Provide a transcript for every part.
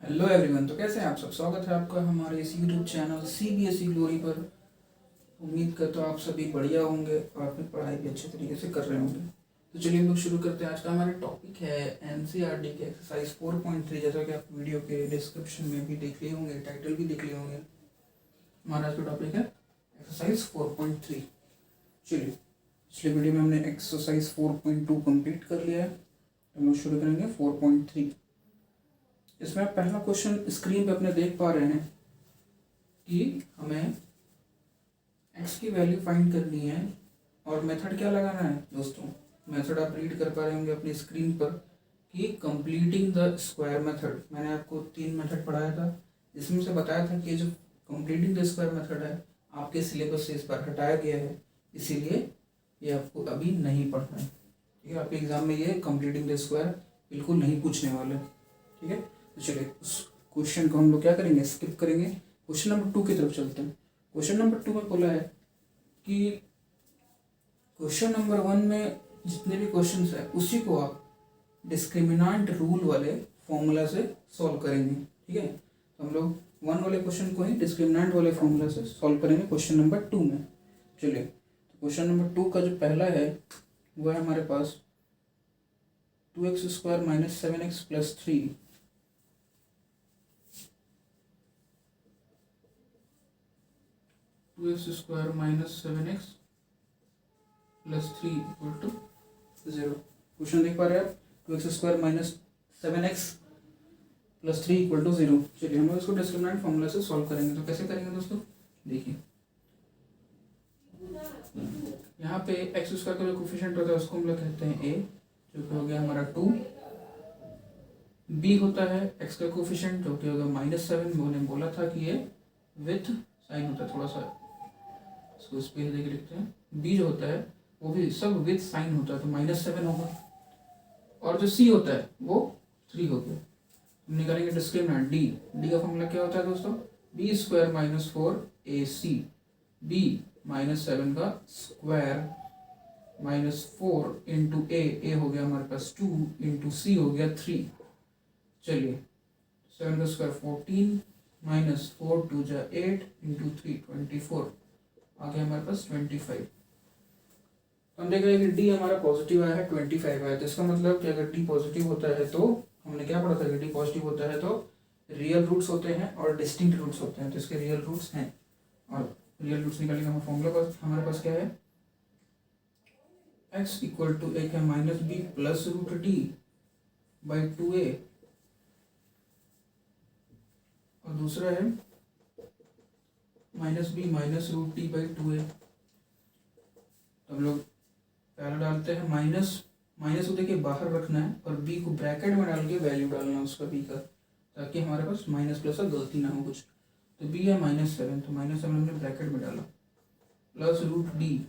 Hello everyone. तो कैसे हैं आप सब? स्वागत है आपका हमारे इस यूट्यूब चैनल CBSE ग्लोरी पर। उम्मीद करता हूँ आप सभी बढ़िया होंगे और अपनी पढ़ाई भी अच्छे तरीके से कर रहे होंगे। तो चलिए हम लोग शुरू करते हैं। आज का हमारा टॉपिक है NCERT के एक्सरसाइज 4.3। जैसा कि आप वीडियो के डिस्क्रिप्शन में भी देख लिए होंगे, टाइटल भी देख लिए होंगे। हमारा आज का टॉपिक है एक्सरसाइज 4.3। चलिए, पिछले वीडियो में हमने एक्सरसाइज 4.2 कंप्लीट कर लिया है। हम लोग शुरू करेंगे 4.3। इसमें पहला क्वेश्चन स्क्रीन पे अपने देख पा रहे हैं कि हमें x की वैल्यू फाइंड करनी है और मेथड क्या लगाना है दोस्तों। मेथड आप रीड कर पा रहे होंगे अपनी स्क्रीन पर कि कंप्लीटिंग द स्क्वायर मेथड। मैंने आपको 3 मेथड पढ़ाया था, इसमें से बताया था कि जो कंप्लीटिंग द स्क्वायर मेथड है आपके सिलेबस से इस बार हटाया गया है, इसीलिए ये आपको अभी नहीं पढ़ना है। ठीक है, आपके एग्जाम में ये कंप्लीटिंग द स्क्वायर बिल्कुल नहीं पूछने वाले। ठीक है, तो चलिए उस क्वेश्चन को हम लोग क्या करेंगे, स्किप करेंगे। क्वेश्चन नंबर 2 की तरफ चलते हैं। क्वेश्चन नंबर 2 में बोला है कि क्वेश्चन नंबर 1 में जितने भी क्वेश्चन है उसी को आप डिस्क्रिमिनांट रूल वाले फॉर्मूला से सॉल्व करेंगे। ठीक है, तो हम लोग 1 वाले क्वेश्चन को ही डिस्क्रिमिनांट वाले फॉर्मूला से सॉल्व करेंगे क्वेश्चन नंबर 2 में। चलिए, तो क्वेश्चन नंबर 2 का जो पहला है वो है हमारे पास 2x² - 7x + 3 2x² - 7x + 3 = 0। Question देख पा रहे हैं आप, 2x² - 7x + 3 = 0। चलिए हम लोग इसको डिस्क्रिमिनेंट फॉर्मूला से सॉल्व करेंगे। तो कैसे करेंगे दोस्तों, देखिए यहाँ पे x² का जो कोफिशिएंट होता है उसको हम लोग कहते हैं a, जो कि हो गया हमारा 2। b होता है x का कोफिशिएंट, जो कि होगा -7। मैंने बोला था कि ये विथ साइन होता है, थोड़ा सा इसको स्पेस देके लिखते हैं। b जो होता है वो भी सब विथ साइन होता है, तो -7 होगा। और जो c होता है वो 3 हो गया। हम निकालेंगे डिस्क्रिमिनेंट d का फॉर्मूला क्या होता है दोस्तों, b² - 4ac। b -7 का स्क्वायर -4 इंटू a हो गया हमारे पास 2 इंटू c हो गया 3। चलिए 7 का स्क्वायर 14 -4 2 जा 8 इंटू 3 24 आ गया हमारे पास 25। हम देख रहे हैं कि d हमारा पॉजिटिव आया है, 25 आया है। तो इसका मतलब कि अगर d पॉजिटिव होता है तो हमने क्या पढ़ा था कि d पॉजिटिव होता है तो रियल रूट्स होते हैं और डिस्टिंक्ट रूट्स होते हैं। तो इसके रियल रूट्स हैं और रियल रूट्स निकालने का फॉर्मूला पास हमारे पास क्या है, x = एक है -b + √d/2a और दूसरा है -b - √d/2a। तो हम लोग पहले डालते हैं माइनस को देखिए बाहर रखना है और b को ब्रैकेट में डाल के वैल्यू डालना है उसका b का, ताकि हमारे पास माइनस प्लस का गलती ना हो कुछ। तो b है -7, तो -7 हमने ब्रैकेट में डाला plus √d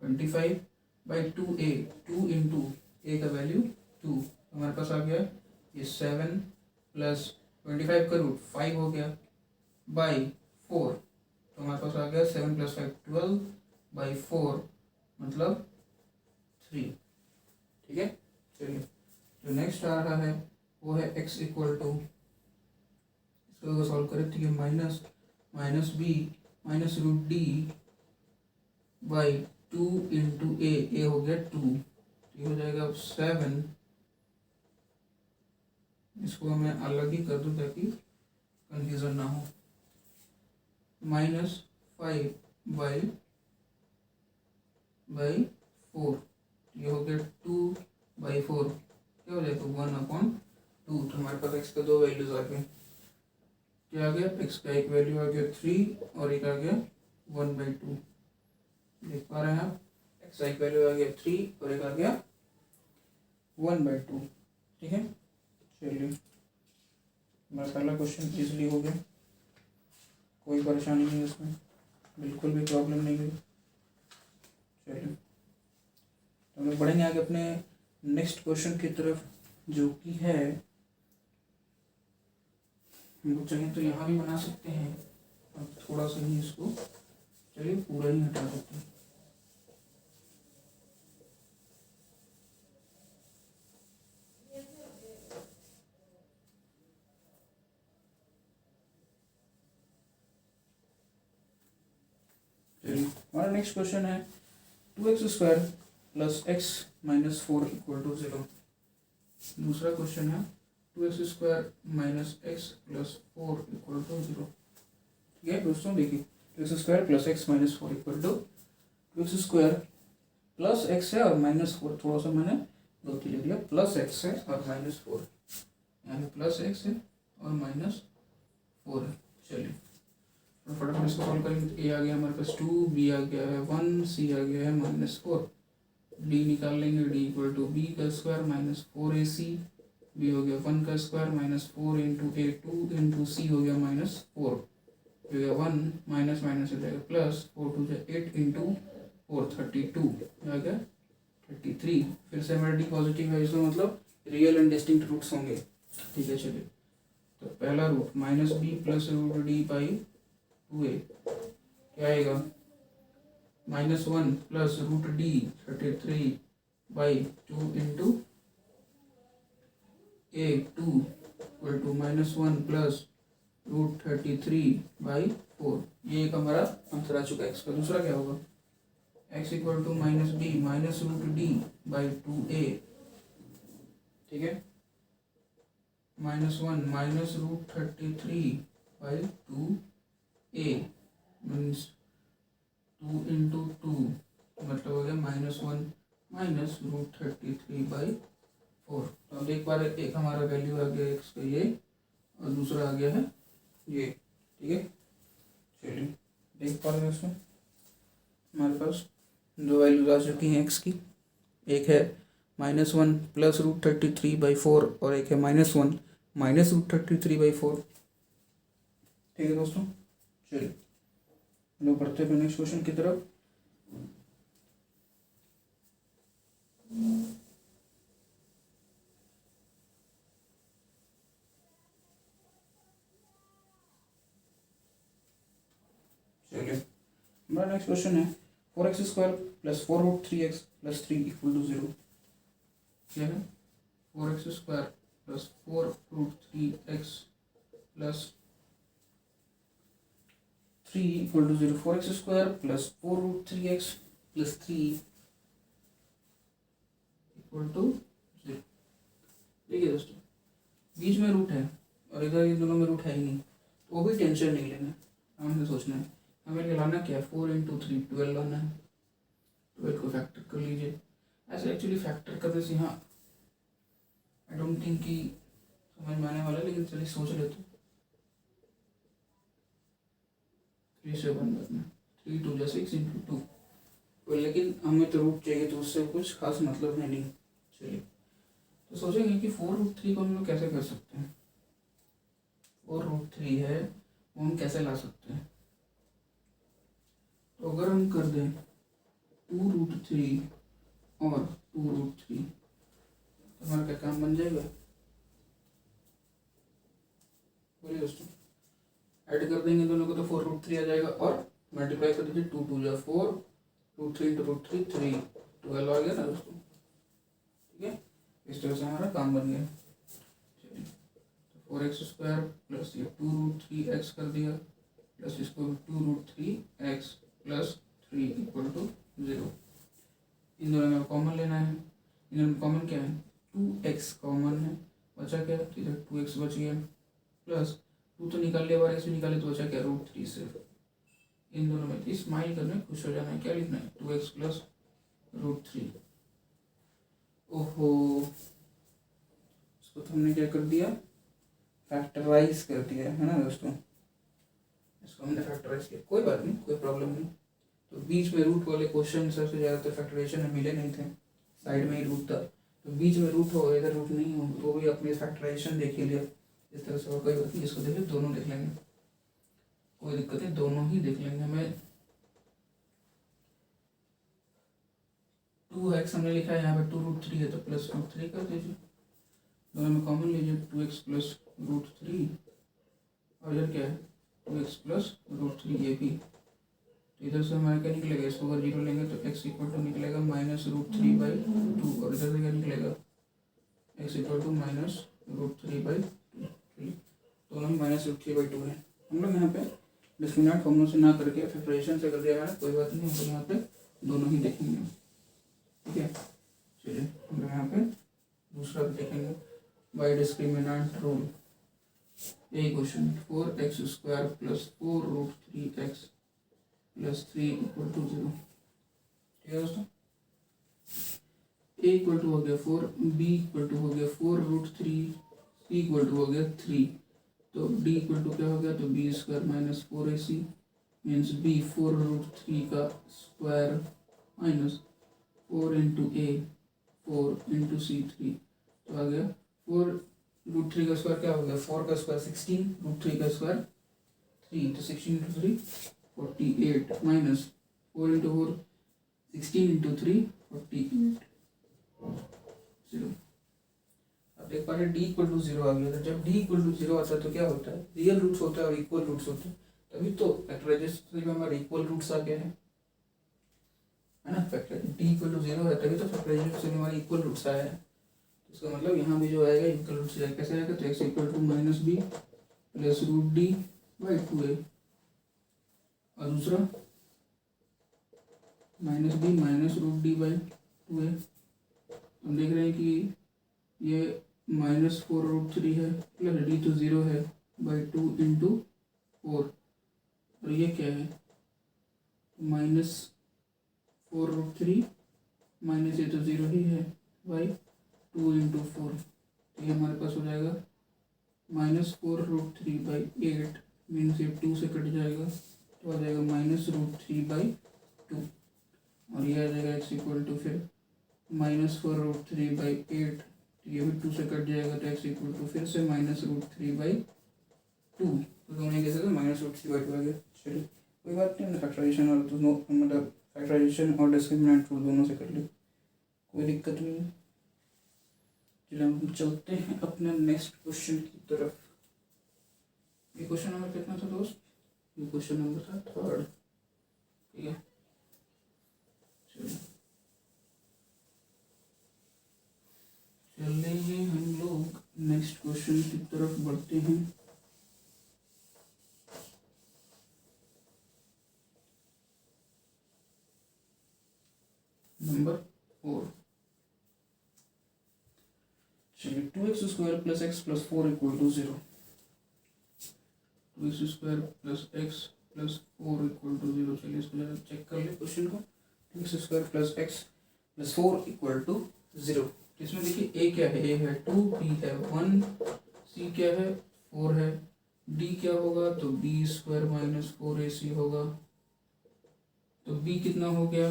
25/2a, 2 into a का वैल्यू 2। हमारे पास आ गया ये 7 + 25 का रूट 5 हो गया बाई 4। तो हमारे पास आ गया 7 + 5 12/4 मतलब 3। ठीक है, चलिए जो नेक्स्ट आ रहा है वो है x = इसको सॉल्व करें तो ये -b -√d/2 इंटू a हो गया 2। ये हो जाएगा अब 7। इसको मैं अलग ही कर दूं ताकि कंफ्यूजन ना हो। -5/4 ये हो गया 2/4, क्या हो जाएगा 1/2। तो हमारे पास x का 2 वैल्यूज आ गए। क्या आ गया, x का एक वैल्यू आ गया 3 और एक आ गया 1/2। देख पा रहे हैं आप, x का एक वैल्यू आ गया 3 और एक आ गया 1/2। ठीक है, चलिए हमारा पहला क्वेश्चन इजली हो गया, कोई परेशानी नहीं है इसमें, बिल्कुल भी प्रॉब्लम नहीं हुई। चलिए तो हम लोग बढ़ेंगे आगे अपने नेक्स्ट क्वेश्चन की तरफ, जो कि है हम लोग चाहें तो यहाँ भी बना सकते हैं। अब थोड़ा सा ही इसको चलिए पूरा ही हटा देते हैं। हमारा नेक्स्ट क्वेश्चन है 2x² plus x minus 4 equal to 0। दूसरा क्वेश्चन है 2x² minus x plus 4 equal to 0। ठीक है दोस्तों, देखिए 2x² plus x minus 4 equal to 2x² plus x है और माइनस 4, थोड़ा सा मैंने गलती लिख दिया, प्लस x है और माइनस 4, यहाँ पे प्लस x है और माइनस 4 है। चलिए फटाफट इसको सॉल्व करेंगे। तो a आ गया हमारे पास 2, b आ गया है 1, c आ गया है माइनस 4, d निकाल लेंगे, d इक्वल टू b का स्क्वायर माइनस 4ac, b हो गया 1 का square minus 4 into a 2 into c हो गया माइनस 4, हो गया 1 माइनस माइनस हो जाएगा प्लस 4 टू 8 इंटू 4 32 आ गया 33। फिर से हमारा डी पॉजिटिव है, इसका मतलब रियल एंड डिस्टिंक्ट रूट्स होंगे। ठीक है चलिए, तो पहला root minus B plus root D by 2a क्या आएगा, -1 plus root D 33 by 2 into a 2 equal to -1 plus root 33 by 4। ये एक हमारा आंसर आ चुका है। एक्स का दूसरा क्या होगा, x equal to minus B minus root D by 2a। ठीक है, -1 minus root 33 by 2a means 2 into 2 मतलब हो गया -1 माइनस रूट 33 बाई 4। तो अब एक बार एक हमारा वैल्यू आ गया x का ये और दूसरा आ गया है ये। ठीक है चलिए देख पा रहे हैं उसमें हमारे पास दो वैल्यूज आ चुकी हैं x की, एक है -1 प्लस रूट 33 बाई 4 और एक है -1 माइनस रूट 33 बाई 4। ठीक है दोस्तों, चलिए लोग बढ़ते हैं नेक्स्ट क्वेश्चन की तरफ। चलिए हमारा नेक्स्ट क्वेश्चन है 4x² plus 4 root 3x plus 3 equal to 0। क्या है, 4x² plus 4 root 3x plus 3 equal to 0। 4x² plus 4 root 3x plus 3 equal to 0। देखिए दोस्तों, बीच में रूट है और इधर ये दोनों में रूट है ही नहीं, तो वो भी टेंशन नहीं लेना, हमें सोचना है हमें लाना क्या है, 4 इंटू 3 12 लाना है। 12 को फैक्टर कर लीजिए। ऐसे एक्चुअली फैक्टर करने से यहाँ आई डोंट थिंक कि समझ में आने वाला है, लेकिन चलिए सोच लेते 3 से 1 करना, 3 2 जा 6 इंटू 2, लेकिन हमें तो रूट चाहिए तो उससे कुछ खास मतलब है नहीं। चलिए तो सोचेंगे कि 4 रूट 3 को हम लोग कैसे कर सकते हैं। 4 रूट 3 है वो हम कैसे ला सकते हैं, तो अगर हम कर दें 2 रूट 3 और 2 रूट 3 तो हमारा क्या काम बन जाएगा, बोलिए दोस्तों। ऐड कर देंगे दोनों को तो 4 रूट 3 आ जाएगा और मल्टीप्लाई कर दीजिए 2 2 जा 4 रूट 3 इंटू रूट 3 3 12 आ गया ना दोस्तों। ठीक है, इस तरह से हमारा काम बन गया। चलिए तो 4x² प्लस ये 2 रूट 3x कर दिया प्लस इसको 2 root 3x plus 3 equal to 0। इन दोनों में कॉमन लेना है, इन दोनों में कॉमन क्या है, 2x कॉमन है, बचा क्या, इधर 2x बच गया प्लस 2 तो निकाल लिया, बार x भी निकाले तो बचा क्या, रूट 3 सिर्फ। इन दोनों में स्माइल करना, खुश हो जाना है, क्या लिखना है, 2x प्लस रूट 3। ओहो, इसको तो हमने क्या कर दिया, फैक्टराइज कर दिया है ना दोस्तों, इसको हमने फैक्टराइज किया। कोई बात नहीं, कोई प्रॉब्लम नहीं। तो बीच में रूट वाले क्वेश्चन सबसे ज़्यादातर फैक्टराइजेशन में मिले नहीं थे, साइड में ही रूट था, तो बीच में रूट हो इधर रूट नहीं हो तो भी अपने फैक्टराइजेशन देख लिया इस तरह से। और कोई बात नहीं, इसको देखिए दोनों देख लेंगे, कोई दिक्कत नहीं, दोनों ही देख लेंगे। हमें 2x हमने लिखा है यहाँ पे, 2 रूट 3 है तो प्लस रूट 3 कर दीजिए, दोनों में कॉमन लीजिए 2x प्लस रूट 3 और इधर क्या है 2x प्लस रूट 3 ये भी। तो इधर से हमारा क्या निकलेगा, इसको अगर 0 लेंगे तो x इक्वल टू निकलेगा माइनस रूट 3 बाई 2 और इधर से क्या निकलेगा x equal to minus root 3 by 2। चलिए दोनों में माइनस रूट 3 बाई 2 है। हम लोग यहाँ पे डिस्क्रिमिनेंट फॉर्मूला से ना करके फैक्टराइजेशन से कर दिया है, कोई बात नहीं, हम लोग यहाँ पे दोनों ही देखेंगे। ठीक है, चलिए हम लोग यहाँ पे दूसरा भी देखेंगे बाय डिस्क्रिमिनेंट रूल। यही question 4x² plus 4√3x plus 3 equal to 0। ठीक है दोस्तों, a इक्वल टू हो गया 4, b इक्वल टू हो गया 4√3, c इक्वल टू हो गया 3, तो d इक्वल टू क्या हो गया, तो b² minus 4ac means b 4√3 का square minus 4 into a 4 into c 3, तो आ गया 4√3 का स्क्वायर क्या हो गया, 4 का स्क्वायर 16, √3 का स्क्वायर 3, तो 16 इंटू 3 48 माइनस 4 इंटू 4 16 इंटू 3 48 0। अब देख पा रहे डी इक्वल टू 0 आ गया था। जब डी इक्वल टू 0 आता है तो क्या होता है, रियल रूट्स होता है और इक्वल रूट्स होते हैं, तभी तो फैक्टराइजेशन में हमारे इक्वल रूट्स आ गया है ना। फैक्टर डी इक्वल टू 0 है तभी तो फैक्टराइजेशन में हमारे इक्वल रूट्स आया है। तो इसका मतलब यहाँ भी जो आएगा इक्वल रूट्स कैसे आएगा, तो x equal to minus B plus root D by 2a, और दूसरा minus B minus root D by 2a। हम देख रहे हैं कि ये -4√3 है प्लस डी तो 0 है बाई 2 इंटू 4, और ये क्या है -4√3 माइनस ये तो 0 ही है बाई 2 इंटू 4, तो ये हमारे पास हो जाएगा -4√3 बाई 8 मीन्स ये 2 से कट जाएगा, तो आ जाएगा -√3 बाई 2, और ये आ जाएगा एक्स इक्वल टू फिर -4√3 बाई 8, ये भी 2 से कट जाएगा, तो एक्स इक्वल टू फिर से -√3 बाई 2, तो दोनों कैसे तो -√3 बाई 2 आ गया। चलिए कोई बात नहीं, हमने फैक्टराइजेशन और दोनों मतलब फैक्टराइजेशन और डिस्क्रिमिनेंट रूल दोनों से कर ली, कोई दिक्कत नहीं है। चलिए हम चलते हैं अपने नेक्स्ट क्वेश्चन की तरफ। ये क्वेश्चन नंबर कितना था दोस्त, ये क्वेश्चन नंबर था 3। ठीक है, चलिए चलेंगे हम लोग नेक्स्ट क्वेश्चन की तरफ बढ़ते हैं। नंबर 4, चलिए 2x² plus x plus 4 equal to 0। 2x² plus x plus 4 equal to 0। चलिए इसको जरा चेक कर ले क्वेश्चन को। 2x² plus x plus 4 equal to 0। इसमें देखिए a क्या है, a है 2, b है 1, c क्या है 4 है, d क्या होगा तो b² माइनस 4ac होगा, तो b कितना हो गया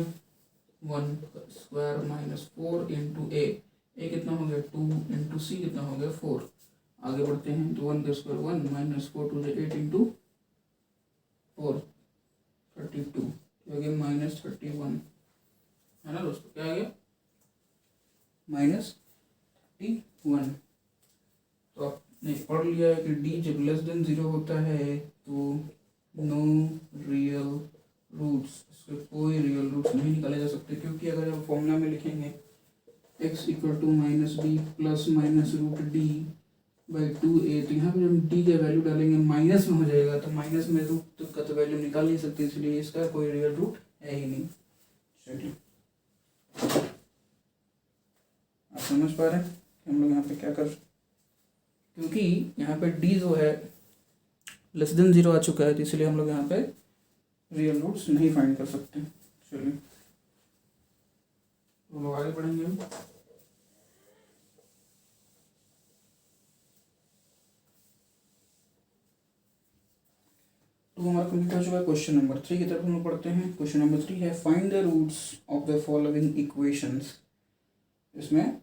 1² माइनस 4 इंटू a कितना हो गया 2 इंटू c कितना हो गया 4। आगे बढ़ते हैं तो 1 का स्क्वायर 1 माइनस 4 टू 8 इंटू 4 32, हो गया -31 है ना दोस्तों, क्या आ गया -31। तो आपने पढ़ लिया है कि d जब लेस देन 0 होता है तो नो रियल रूट्स, इसके कोई रियल रूट्स नहीं निकाले जा सकते, क्योंकि अगर हम फॉर्मूला में लिखेंगे x equal to -b plus minus root D by 2a, तो यहाँ पे जब d का वैल्यू डालेंगे माइनस में हो जाएगा, तो माइनस में रूट का तो वैल्यू निकाल नहीं सकते, इसलिए इसका कोई रियल रूट है ही नहीं। चलिए आप समझ पा रहे हैं कि हम लोग यहाँ पे क्या कर, क्योंकि यहाँ पे d जो है लेस देन 0 आ चुका है, तो इसलिए हम लोग यहाँ पे रियल रूट्स नहीं फाइंड कर सकते। चलिए तो लोग आगे बढ़ेंगे हम। तो हमारा कंप्लीट हो चुका है क्वेश्चन नंबर 3 की तरफ हम लोग पढ़ते हैं। क्वेश्चन नंबर 3 है find the roots of the following equations. इसमें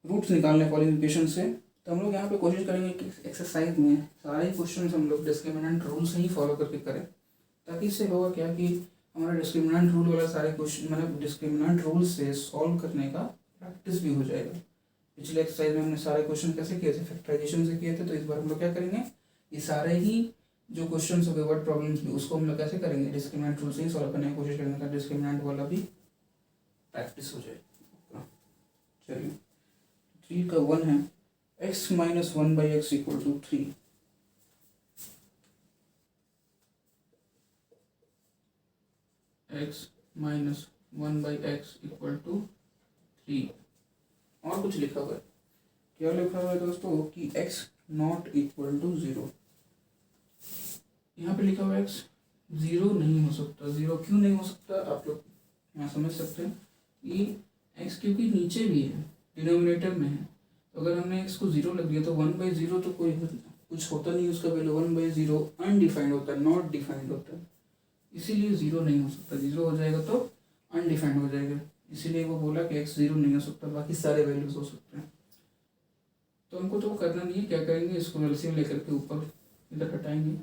रूट्स निकालने फॉलोइंग इक्वेशन से, तो हम लोग यहाँ पे कोशिश करेंगे कि एक्सरसाइज में सारे क्वेश्चन हम लोग डिस्क्रिमिनेंट रूल से ही फॉलो करके करें, ताकि इससे होगा क्या कि हमारा डिस्क्रिमिनेंट रूल वाला सारे क्वेश्चन मतलब डिस्क्रिमिनेंट रूल से सॉल्व करने का प्रैक्टिस भी हो जाएगा। पिछले एक्सरसाइज में हमने सारे क्वेश्चन कैसे किए थे, फैक्टराइजेशन से किए थे, तो इस बार हम लोग क्या करेंगे, ये सारे ही जो क्वेश्चन हो गए वर्ड प्रॉब्लम्स भी, उसको हम लोग कैसे करेंगे, डिस्क्रिमिनेंट रूल से ही सॉल्व करने की कोशिश करेंगे, ताकि डिस्क्रिमिनेंट वाला भी प्रैक्टिस हो जाए। चलिए 3 का 1 है x minus 1 by x equal to 3। एक्स माइनस 1/x इक्वल टू 3। और कुछ लिखा हुआ है, क्या लिखा हुआ है दोस्तों कि x नॉट इक्वल टू 0। यहाँ पे लिखा हुआ है x 0 नहीं हो सकता। 0 क्यों नहीं हो सकता, आप लोग यहाँ समझ सकते हैं कि x क्योंकि नीचे भी है, डिनोमिनेटर में है। तो अगर हमने x को 0 लग दिया तो 1/0 तो कोई कुछ होता नहीं, उसका वैल्यू 1/0 अनडिफाइंड होता है, नॉट डिफाइंड होता है, इसीलिए 0 नहीं हो सकता। 0 हो जाएगा तो अनडिफाइंड हो जाएगा, इसीलिए वो बोला कि x 0 नहीं हो सकता, बाकी सारे वैल्यूज हो सकते हैं। तो हमको तो करना नहीं है, क्या करेंगे, इसको एलसीएम लेकर के ऊपर इधर हटाएंगे,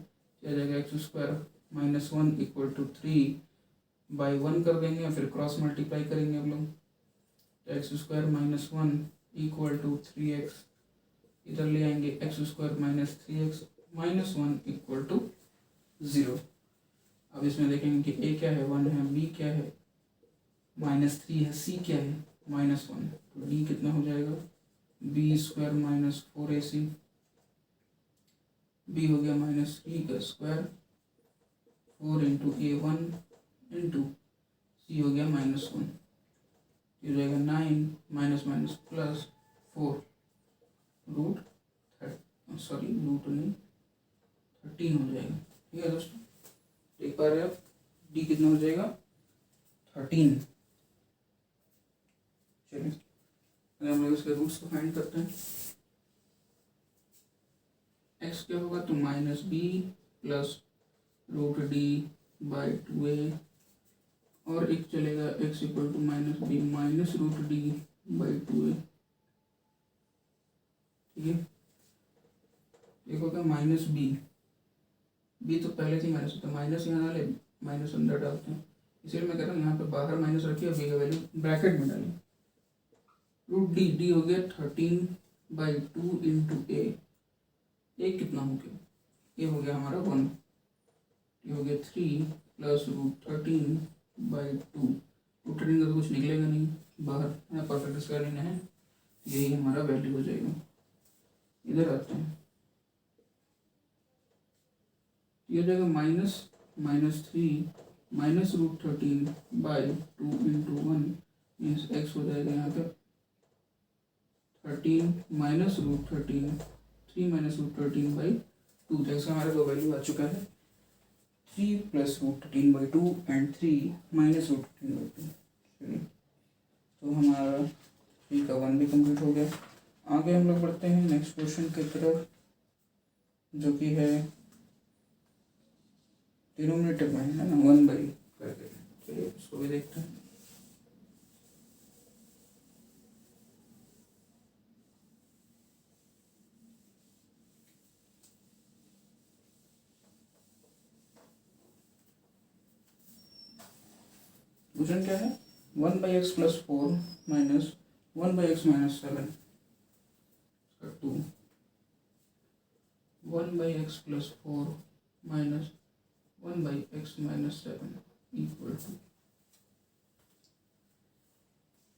क्या जाएगा x² माइनस 1 इक्वल टू 3/1 कर देंगे, फिर क्रॉस मल्टीप्लाई करेंगे हम लोग, तो x² minus 1 equal to 3x, इधर ले आएंगे x² minus 3x minus 1 equal to 0। अब इसमें देखेंगे कि a क्या है, 1 है, b क्या है, -3 है, c क्या है, -1, तो d कितना हो जाएगा, b² माइनस 4ac, b हो गया -3 का square, 4 into a1 into c हो गया -1, ये हो जाएगा 9 minus minus plus 4 root root नहीं 13 हो जाएगा। ठीक है दोस्तों, एक बार आप डी कितना हो जाएगा 13। चलिए अगर हम लोग इसके रूट्स को फाइंड करते हैं, x क्या होगा तो -b प्लस √d/2a, और एक चलेगा x equal to -b minus √d/2a। ठीक है, एक होगा -b तो पहले थी माइनस, तो माइनस यहाँ डाले, माइनस अंदर डालते हैं, इसलिए मैं कह रहा हूँ यहाँ पे बाहर माइनस रखिए, b का वैल्यू ब्रैकेट में डालें, √d हो गया 13/2 इंटू a कितना हो गया, ये हो गया हमारा 1, ये हो गया 3 प्लस √13/2, √13 का तो कुछ निकलेगा नहीं बाहर, यहाँ परफेक्ट स्क्वायर लेना है, यही हमारा वैल्यू हो जाएगा। इधर आते हैं, ये हो जाएगा -3 माइनस √13/2 इंटू 1 मीन्स x हो जाएगा यहाँ पे 13 माइनस √13, 3 माइनस √13/2, तो x का हमारा दो वैल्यू आ चुका है, 3 प्लस √13/2 एंड 3 माइनस √13/2। चलिए, तो हमारा 3 का 1 भी कंप्लीट हो गया। आगे हम लोग बढ़ते हैं नेक्स्ट क्वेश्चन की तरफ, जो कि है डिनोमिनेटर में है ना 1/, करके, चलिए उसको भी देखते हैं। क्वेश्चन क्या है, 1/x plus 4 minus 1/x minus 7 2, 1/x plus 4 minus 1/x minus 7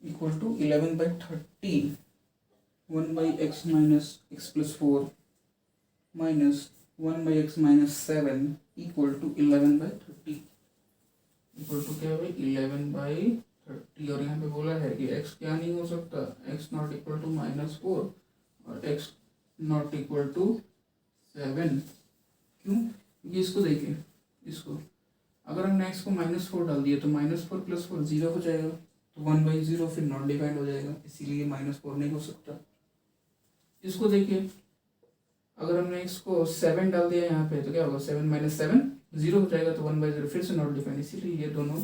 equal to 11/30, 1/x minus x plus 4 minus 1/x minus 7 equal to 11/30, equal to क्या है 11/30, और यहाँ पे बोला है कि x क्या नहीं हो सकता, x नॉट इक्वल टू -4 और x नॉट इक्वल टू 7। क्यों, क्योंकि इसको देखिए, इसको अगर हमने x को -4 डाल दिया तो -4 प्लस 4 0 हो जाएगा, तो 1/0 फिर नॉट डिफाइंड हो जाएगा, इसीलिए -4 नहीं हो सकता। इसको देखिए, अगर हमने x को 7 डाल दिया यहाँ पे तो क्या होगा, 7 माइनस 7 0 हो जाएगा, तो 1/0 फिर से नॉट डिफाइंड, इसीलिए ये दोनों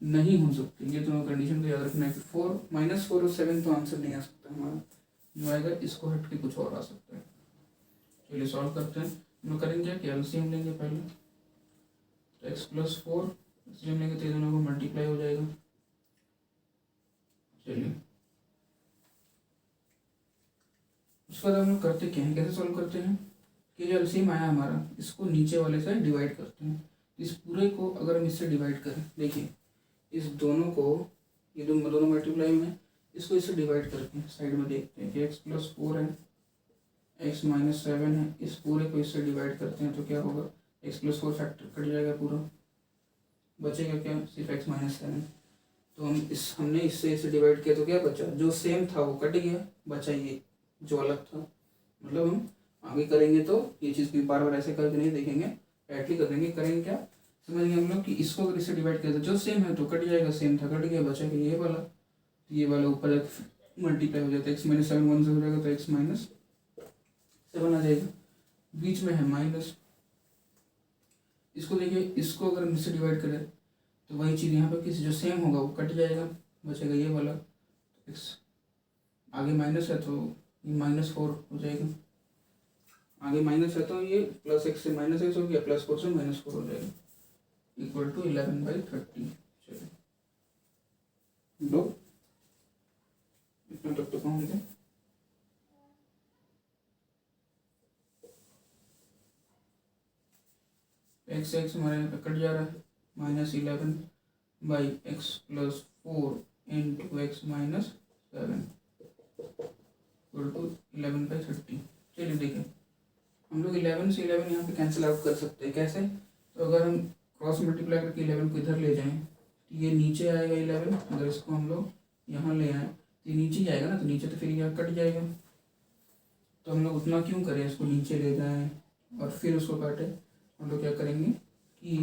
नहीं हो सकते। ये दोनों कंडीशन को याद रखना है कि 4 -4 और 7 तो आंसर नहीं आ सकता हमारा, जो आएगा इसको हट के कुछ और आ सकता है। चलिए सॉल्व करते हैं। हम लोग करेंगे क्या, एलसीएम लेंगे पहले, तो x प्लस 4 एलसीएम लेंगे तो ये दोनों को मल्टीप्लाई हो जाएगा। चलिए उसके बाद हम लोग करते क्या हैं, कैसे सॉल्व करते हैं कि जो एलसीएम आया हमारा, इसको नीचे वाले से डिवाइड करते हैं। इस पूरे को अगर हम इससे डिवाइड करें, देखिए इस दोनों को, ये दोनों मल्टीप्लाई में, इसको इससे डिवाइड करके साइड में देखते हैं कि x प्लस 4 है, x माइनस 7 है, इस पूरे को इससे डिवाइड करते हैं तो क्या होगा, x प्लस 4 फैक्टर कट जाएगा पूरा, बचेगा क्या, सिर्फ x माइनस 7। तो हमने इससे इसे डिवाइड किया तो क्या बचा, जो सेम था वो कट गया, बचा ये जो अलग था। मतलब हम आगे करेंगे तो ये चीज़ भी बार बार ऐसे करके नहीं देखेंगे, डायरेक्टली कर देंगे। करेंगे क्या, समझ गए हम लोग कि इसको अगर इससे डिवाइड किया तो जो सेम है तो कट जाएगा, सेम था कट गया, बचेगा ये वाला ऊपर मल्टीप्लाई हो जाता है, x माइनस 7 1 से हो जाएगा तो x माइनस 7 आ जाएगा। बीच में है माइनस, इसको देखिए, इसको अगर हम इससे डिवाइड करें तो वही चीज़ यहाँ पर किसी जो सेम होगा वो कट जाएगा, बचेगा ये वाला x। आगे माइनस है तो ये -4 हो जाएगा, आगे माइनस है तो ये प्लस x से माइनस एक्स हो गया, +4 से -4 हो जाएगा, इक्वल टू 11/30। चलिए लो, इतना तक तो पहुँच गए। x हमारे यहाँ पे कट जा रहा है, -11/x + 4 × x minus 7 equal to 11/30। चलिए देखिए, हम लोग 11 से 11 यहाँ पे कैंसिल आउट कर सकते हैं। कैसे, तो अगर हम क्रॉस मल्टीप्लाई करके 11 को इधर ले जाएं तो ये नीचे आएगा 11, अगर इसको हम लोग यहाँ ले आएँ तो ये नीचे ही आएगा ना, तो नीचे तो फिर यहाँ कट जाएगा। तो हम लोग उतना क्यों करें, इसको नीचे ले जाएँ और फिर उसको काटें। हम लोग क्या करेंगे कि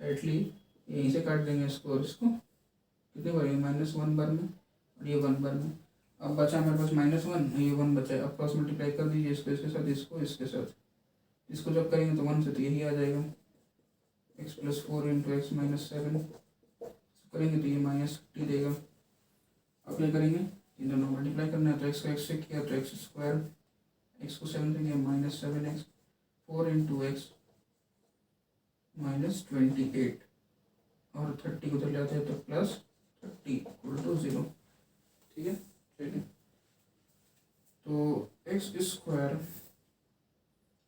डायरेक्टली यहीं से काट देंगे इसको, और इसको कितने बार, -1 बार में और ये 1 बार में। अब बचा हमारे पास -1, ये 1 बचा है। अब क्रॉस मल्टीप्लाई कर दीजिए इसको इसके साथ, इसको इसके साथ, इसको जब करेंगे तो 1 से तो यही आ जाएगा, x + 4 × x माइनस 7 करेंगे तो ये -30 देगा। अब क्या करेंगे, इन दोनों मल्टीप्लाई करना है, तो x का x से किया तो x², x को 7 से किया -7x, 4 × x -28 और 30 को चले जाते हैं तो +30 = 0। ठीक है, चलिए तो x²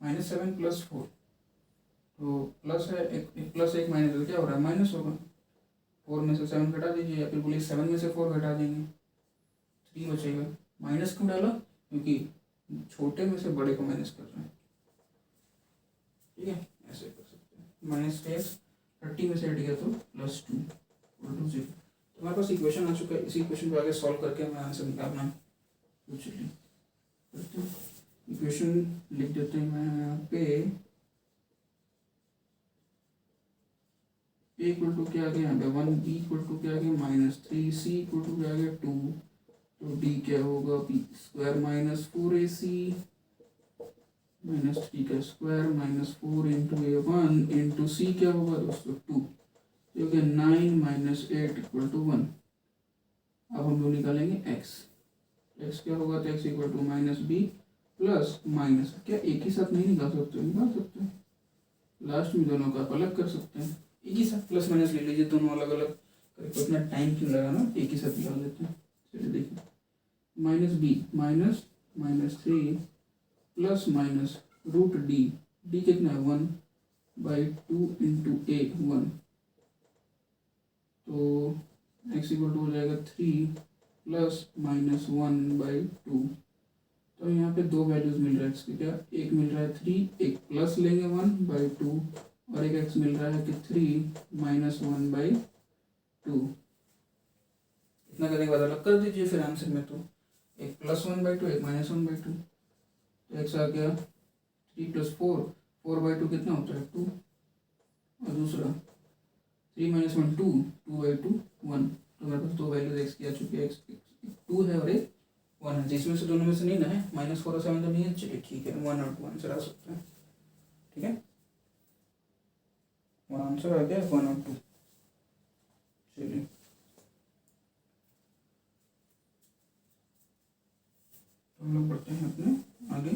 -7 + 4, तो प्लस है, एक प्लस एक माइनस तो क्या हो रहा है, माइनस होगा। 4 में से 7 घटा दीजिए, या फिर बोलिए 7 में से 4 घटा देंगे, 3 बचेगा। माइनस क्यों डाला, क्योंकि छोटे में से बड़े को माइनस कर रहे हैं। ठीक है, ऐसे कर सकते हैं, -x 30 में से हट गया तो +2 = 0। तो हमारे पास इक्वेशन आ चुका है। इसी इक्वेशन को आगे सॉल्व करके हमें आंसर निकालना। तो चलिए इक्वेशन लिख देते हैं मैं यहाँ पे। a इक्वल टू क्या आ गया यहाँ पे 1, b इक्वल टू क्या आ गया -3, c इक्वल टू क्या आ गया 2, तो d क्या होगा b² -4ac -3 का स्क्वायर -4 × a1 × c क्या होगा दोस्तों 2, तो हो गया 9 - 8 = 1। अब हम लोग निकालेंगे x क्या होगा, तो x equal to -b plus minus, क्या एक ही साथ नहीं निकाल सकते, निकाल सकते हैं, लास्ट में दोनों का अलग कर सकते हैं, एक ही साथ प्लस माइनस ले लीजिए, दोनों अलग अलग करके उतना टाइम क्यों लगाना, एक ही साथ निकाल देते हैं। चलिए देखिए, -b -3 प्लस माइनस √d कितना है 1/2 × a1, तो x इक्वल टू हो जाएगा 3 प्लस माइनस 1/2। तो यहाँ पे दो वैल्यूज मिल रहा है x की, क्या एक मिल रहा है 3, एक प्लस लेंगे 1/2, और एक x मिल रहा है कि 3 - 1/2। इतना करने के बाद अलग कर दीजिए फिर आंसर में, तो एक +1/2 एक -1/2, तो x आ गया 3 + 4, 4/2 कितना होता है 2, और दूसरा 3 - 1 2, 2/2 1। तो मेरे पास दो वैल्यूज x की आ चुकी है, एक 2 है और एक 1 है, जिसमें से दोनों में से नहीं ना है, -4 और 7 तो नहीं है। चलिए ठीक है, 1 और 2 आंसर आ सकते हैं। ठीक है, और आंसर आ गया 1 और 2। चलिए तो हम लोग बढ़ते हैं अपने आगे।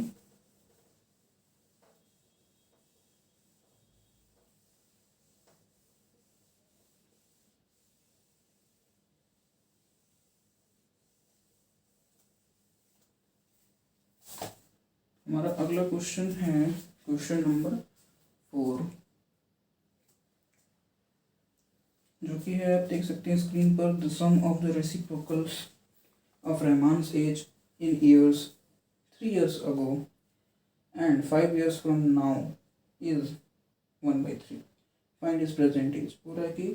हमारा अगला क्वेश्चन है क्वेश्चन नंबर 4, जो कि है, आप देख सकते हैं स्क्रीन पर, the sum of the reciprocals of Rahman's age in years 3 years ago and 5 years from now is 1/3। Find his present age. पूरा है कि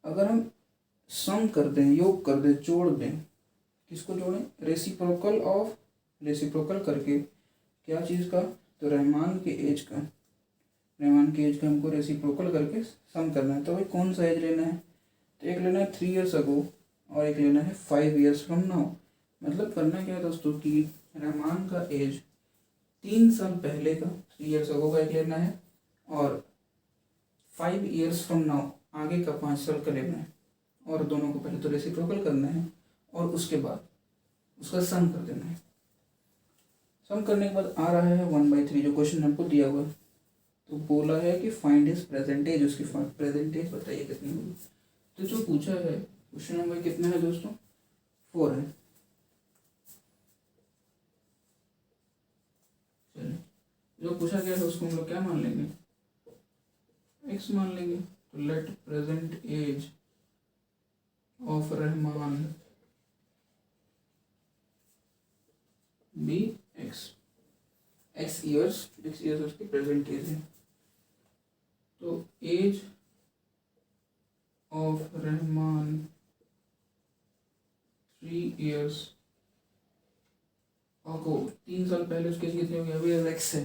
अगर हम सम कर दें, योग कर दें, जोड़ दें, किसको जोड़ें, रेसिप्रोकल करके क्या चीज़ का, तो रहमान के एज का हमको रेसिप्रोकल करके सम करना है। तो भाई कौन सा एज लेना है, तो एक लेना है 3 ईयर्स अगो और एक लेना है 5 ईयर्स फ्रॉम नाउ। मतलब करना क्या है दोस्तों कि रहमान का एज 3 साल पहले का 3 ईयर्स अगो का एक लेना है और 5 ईयर्स फ्रॉम नाउ आगे का 5 साल का लेना है, और दोनों को पहले तो रेसिप्रोकल करना है और उसके बाद उसका सम कर देना है। सम करने के बाद आ रहा है 1/3 जो क्वेश्चन हमको दिया हुआ है। तो बोला है कि फाइंड हिज प्रेजेंटेज, उसकी प्रेजेंटेज बताइए कितनी होगी। तो जो पूछा है क्वेश्चन नंबर कितना है दोस्तों, 4 है। चलिए जो पूछा गया है उसको हम लोग क्या मान लेंगे, x मान लेंगे। तो let present age of Rahman be x years उसकी प्रेजेंट एज है। तो age of Rahman 3 years ago, 3 साल पहले उसके एज कितनी होगी, अभी x है,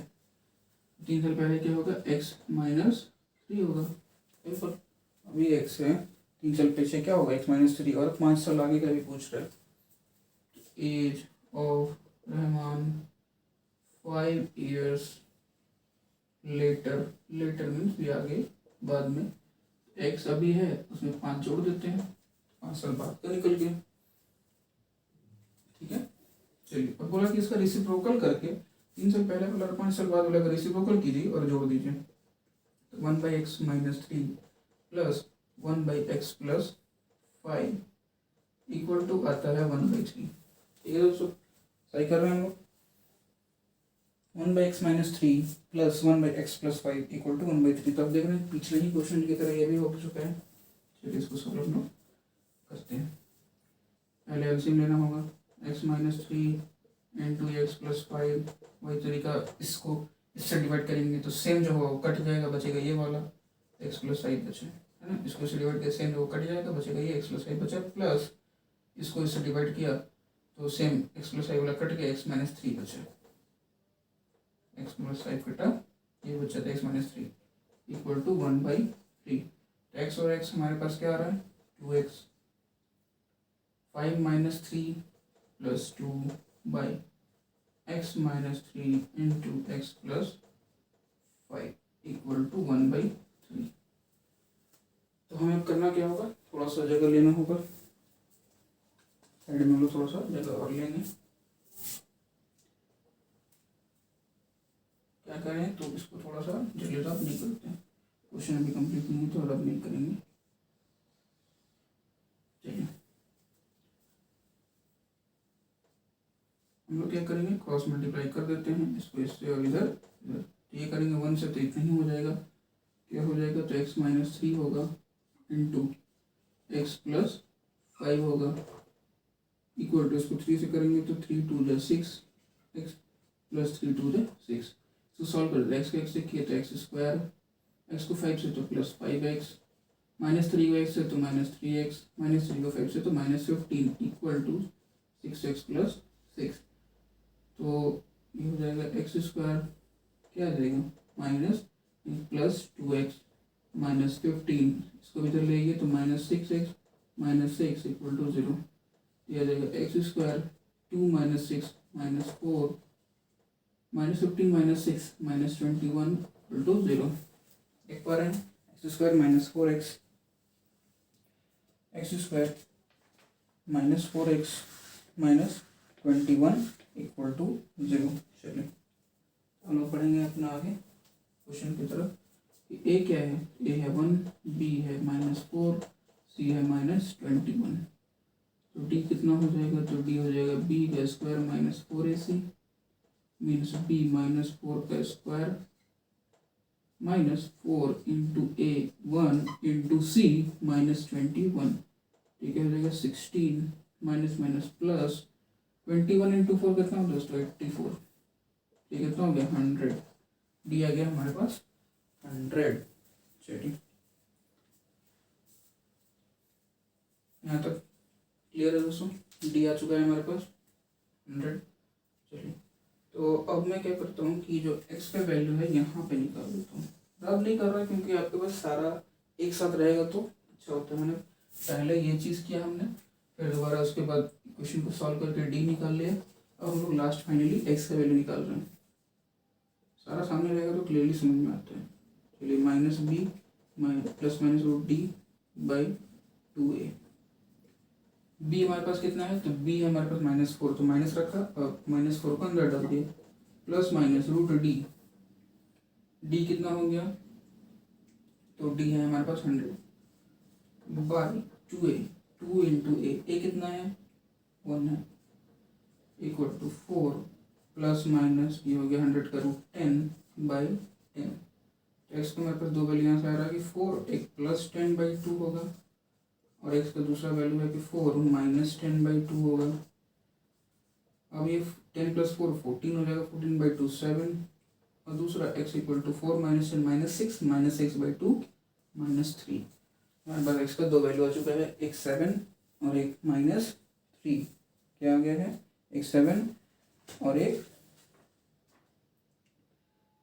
3 साल पहले क्या होगा, x माइनस 3 होगा, बिल्कुल अभी x है, 3 साल पीछे क्या होगा, x माइनस 3, और 5 साल आगे का भी पूछ रहा है। Age of Rahman 5 years later means भी आगे बाद में, x अभी है उसमें 5 जोड़ देते हैं, 5 साल बाद का निकल गया। ठीक है, चलिए और बोला कि इसका रेसिप्रोकल करके 3 साल पहले वाला और 5 साल बाद वाला का रेसिप्रोकल कीजिए और जोड़ दीजिए। तो 1/x minus 3 plus 1/x plus 5 equal to आता है 1/3। ठीक है दोस्तों, सही कर रहे हैं हम लोग। 1/x minus 3 plus 1/x plus 5 equal to 1/3। तो आप देख रहे हैं पिछले ही क्वेश्चन की तरह ये भी हो चुका है। चलिए इसको सॉल्व हम लोग करते हैं। पहले एलसीएम लेना होगा, x minus 3 into x plus 5, वही तरीका, इसको इससे डिवाइड करेंगे तो सेम जो होगा वो कट जाएगा, बचेगा ये वाला x प्लस 5 बचे, है ना। इसको इससे डिवाइड किया सेम वो कट जाएगा, बचेगा ये x प्लस 5 बचा, प्लस इसको इससे डिवाइड किया तो सेम x प्लस 5 वाला कट गया, x माइनस 3 बचा, x प्लस 5 कटा, ये बचा था x minus 3 equal to 1/3। x और x हमारे पास क्या आ रहा है, 2x, 5 minus 3 plus 2/x minus 3 into x plus 5 equal to 1/3। तो हमें करना क्या होगा, थोड़ा सा जगह लेना होगा, साइड में लो थोड़ा सा जगह और लेंगे। क्या करें, तो इसको थोड़ा सा जल्दी रब नहीं करते हैं, क्वेश्चन अभी कंप्लीट नहीं है तो रब नहीं करेंगे। चलिए हम लोग क्या करेंगे, क्रॉस मल्टीप्लाई कर देते हैं इसको इससे और इधर इधर। तो ये करेंगे 1 से तो इतना ही हो जाएगा, क्या हो जाएगा, तो x माइनस 3 होगा इंटू एक्स प्लस 5 होगा इक्वल टू, इसको 3 से करेंगे तो 3 2 जा 6, एक्स प्लस 3 2 जा 6। इसको सॉल्व कर देते, एक्स को एक्स से किए तो एक्स स्क्वायर, एक्स को 5 से तो प्लस 5x, माइनस 3 को एक्स से तो माइनस 3x, माइनस 3 को 5 से तो minus 15 equal to 6x plus 6। तो ये हो जाएगा एक्स स्क्वायर, क्या आ जाएगा, माइनस प्लस 2x माइनस 15, इसको इधर ले गए तो minus 6x minus 6 equal to 0। ये आ जाएगा x square 2 minus 6 minus 4 minus 15 minus 6 minus 21 equal to 0। एक बार है x square minus 4x, x square minus 4x minus 21 equal to 0। चलिए हम लोग पढ़ेंगे अपना आगे क्वेश्चन की तरफ। ए क्या है, ए है 1, बी है माइनस 4, सी है माइनस 21। तो डी कितना हो जाएगा, तो डी हो जाएगा बी का square minus 4ac means B minus 4 का square minus 4 into A 1 into C minus 21। ठीक है, हो जाएगा 16 माइनस माइनस प्लस 21 इंटू 4 कितना हो दोस्तों, 84। ठीक है, कितना हो गया 100, डी आ गया हमारे पास 100। चलिए यहाँ तक क्लियर है दोस्तों। डी आ चुका है हमारे पास 100। चलिए तो अब मैं क्या करता हूँ कि जो एक्स का वैल्यू है यहाँ पे निकाल देता हूँ। अब नहीं कर रहा क्योंकि आपके पास सारा एक साथ रहेगा तो अच्छा होता है। मैंने पहले ये चीज़ किया हमने, फिर दोबारा उसके बाद क्वेश्चन को सॉल्व करके डी निकाल लिया। अब हम लोग लास्ट फाइनली एक्स का वैल्यू निकाल रहे हैं। सारा सामने रहेगा तो क्लियरली समझ में आता है। चलिए minus B plus minus root D by 2a। B हमारे पास कितना है, तो बी है हमारे पास -4, तो माइनस रखा और -4 को अंदर डाल दिया, plus minus root D. D कितना हो गया, तो डी है हमारे पास 100 बाई 2a। 2 इंटू ए कितना है 1 है, इक्वल टू 4 प्लस माइनस ये हो गया 100 का रूट 10 बाई 10। तो एक्स का हमारे पास दो वैल्यू यहाँ से आ रहा है कि 4, एक प्लस 10 बाई 2 होगा और एक्स का दूसरा वैल्यू है कि 4 माइनस 10 बाई 2 होगा। अब ये 10 प्लस 4 14 हो जाएगा, 14 बाई 2 7 और दूसरा x equal to 4 minus 10 minus 6 by 2 -3। हमारे पास एक्स का दो वैल्यू आ चुका है, एक 7 और एक -3। क्या आ गया है, एक 7 और एक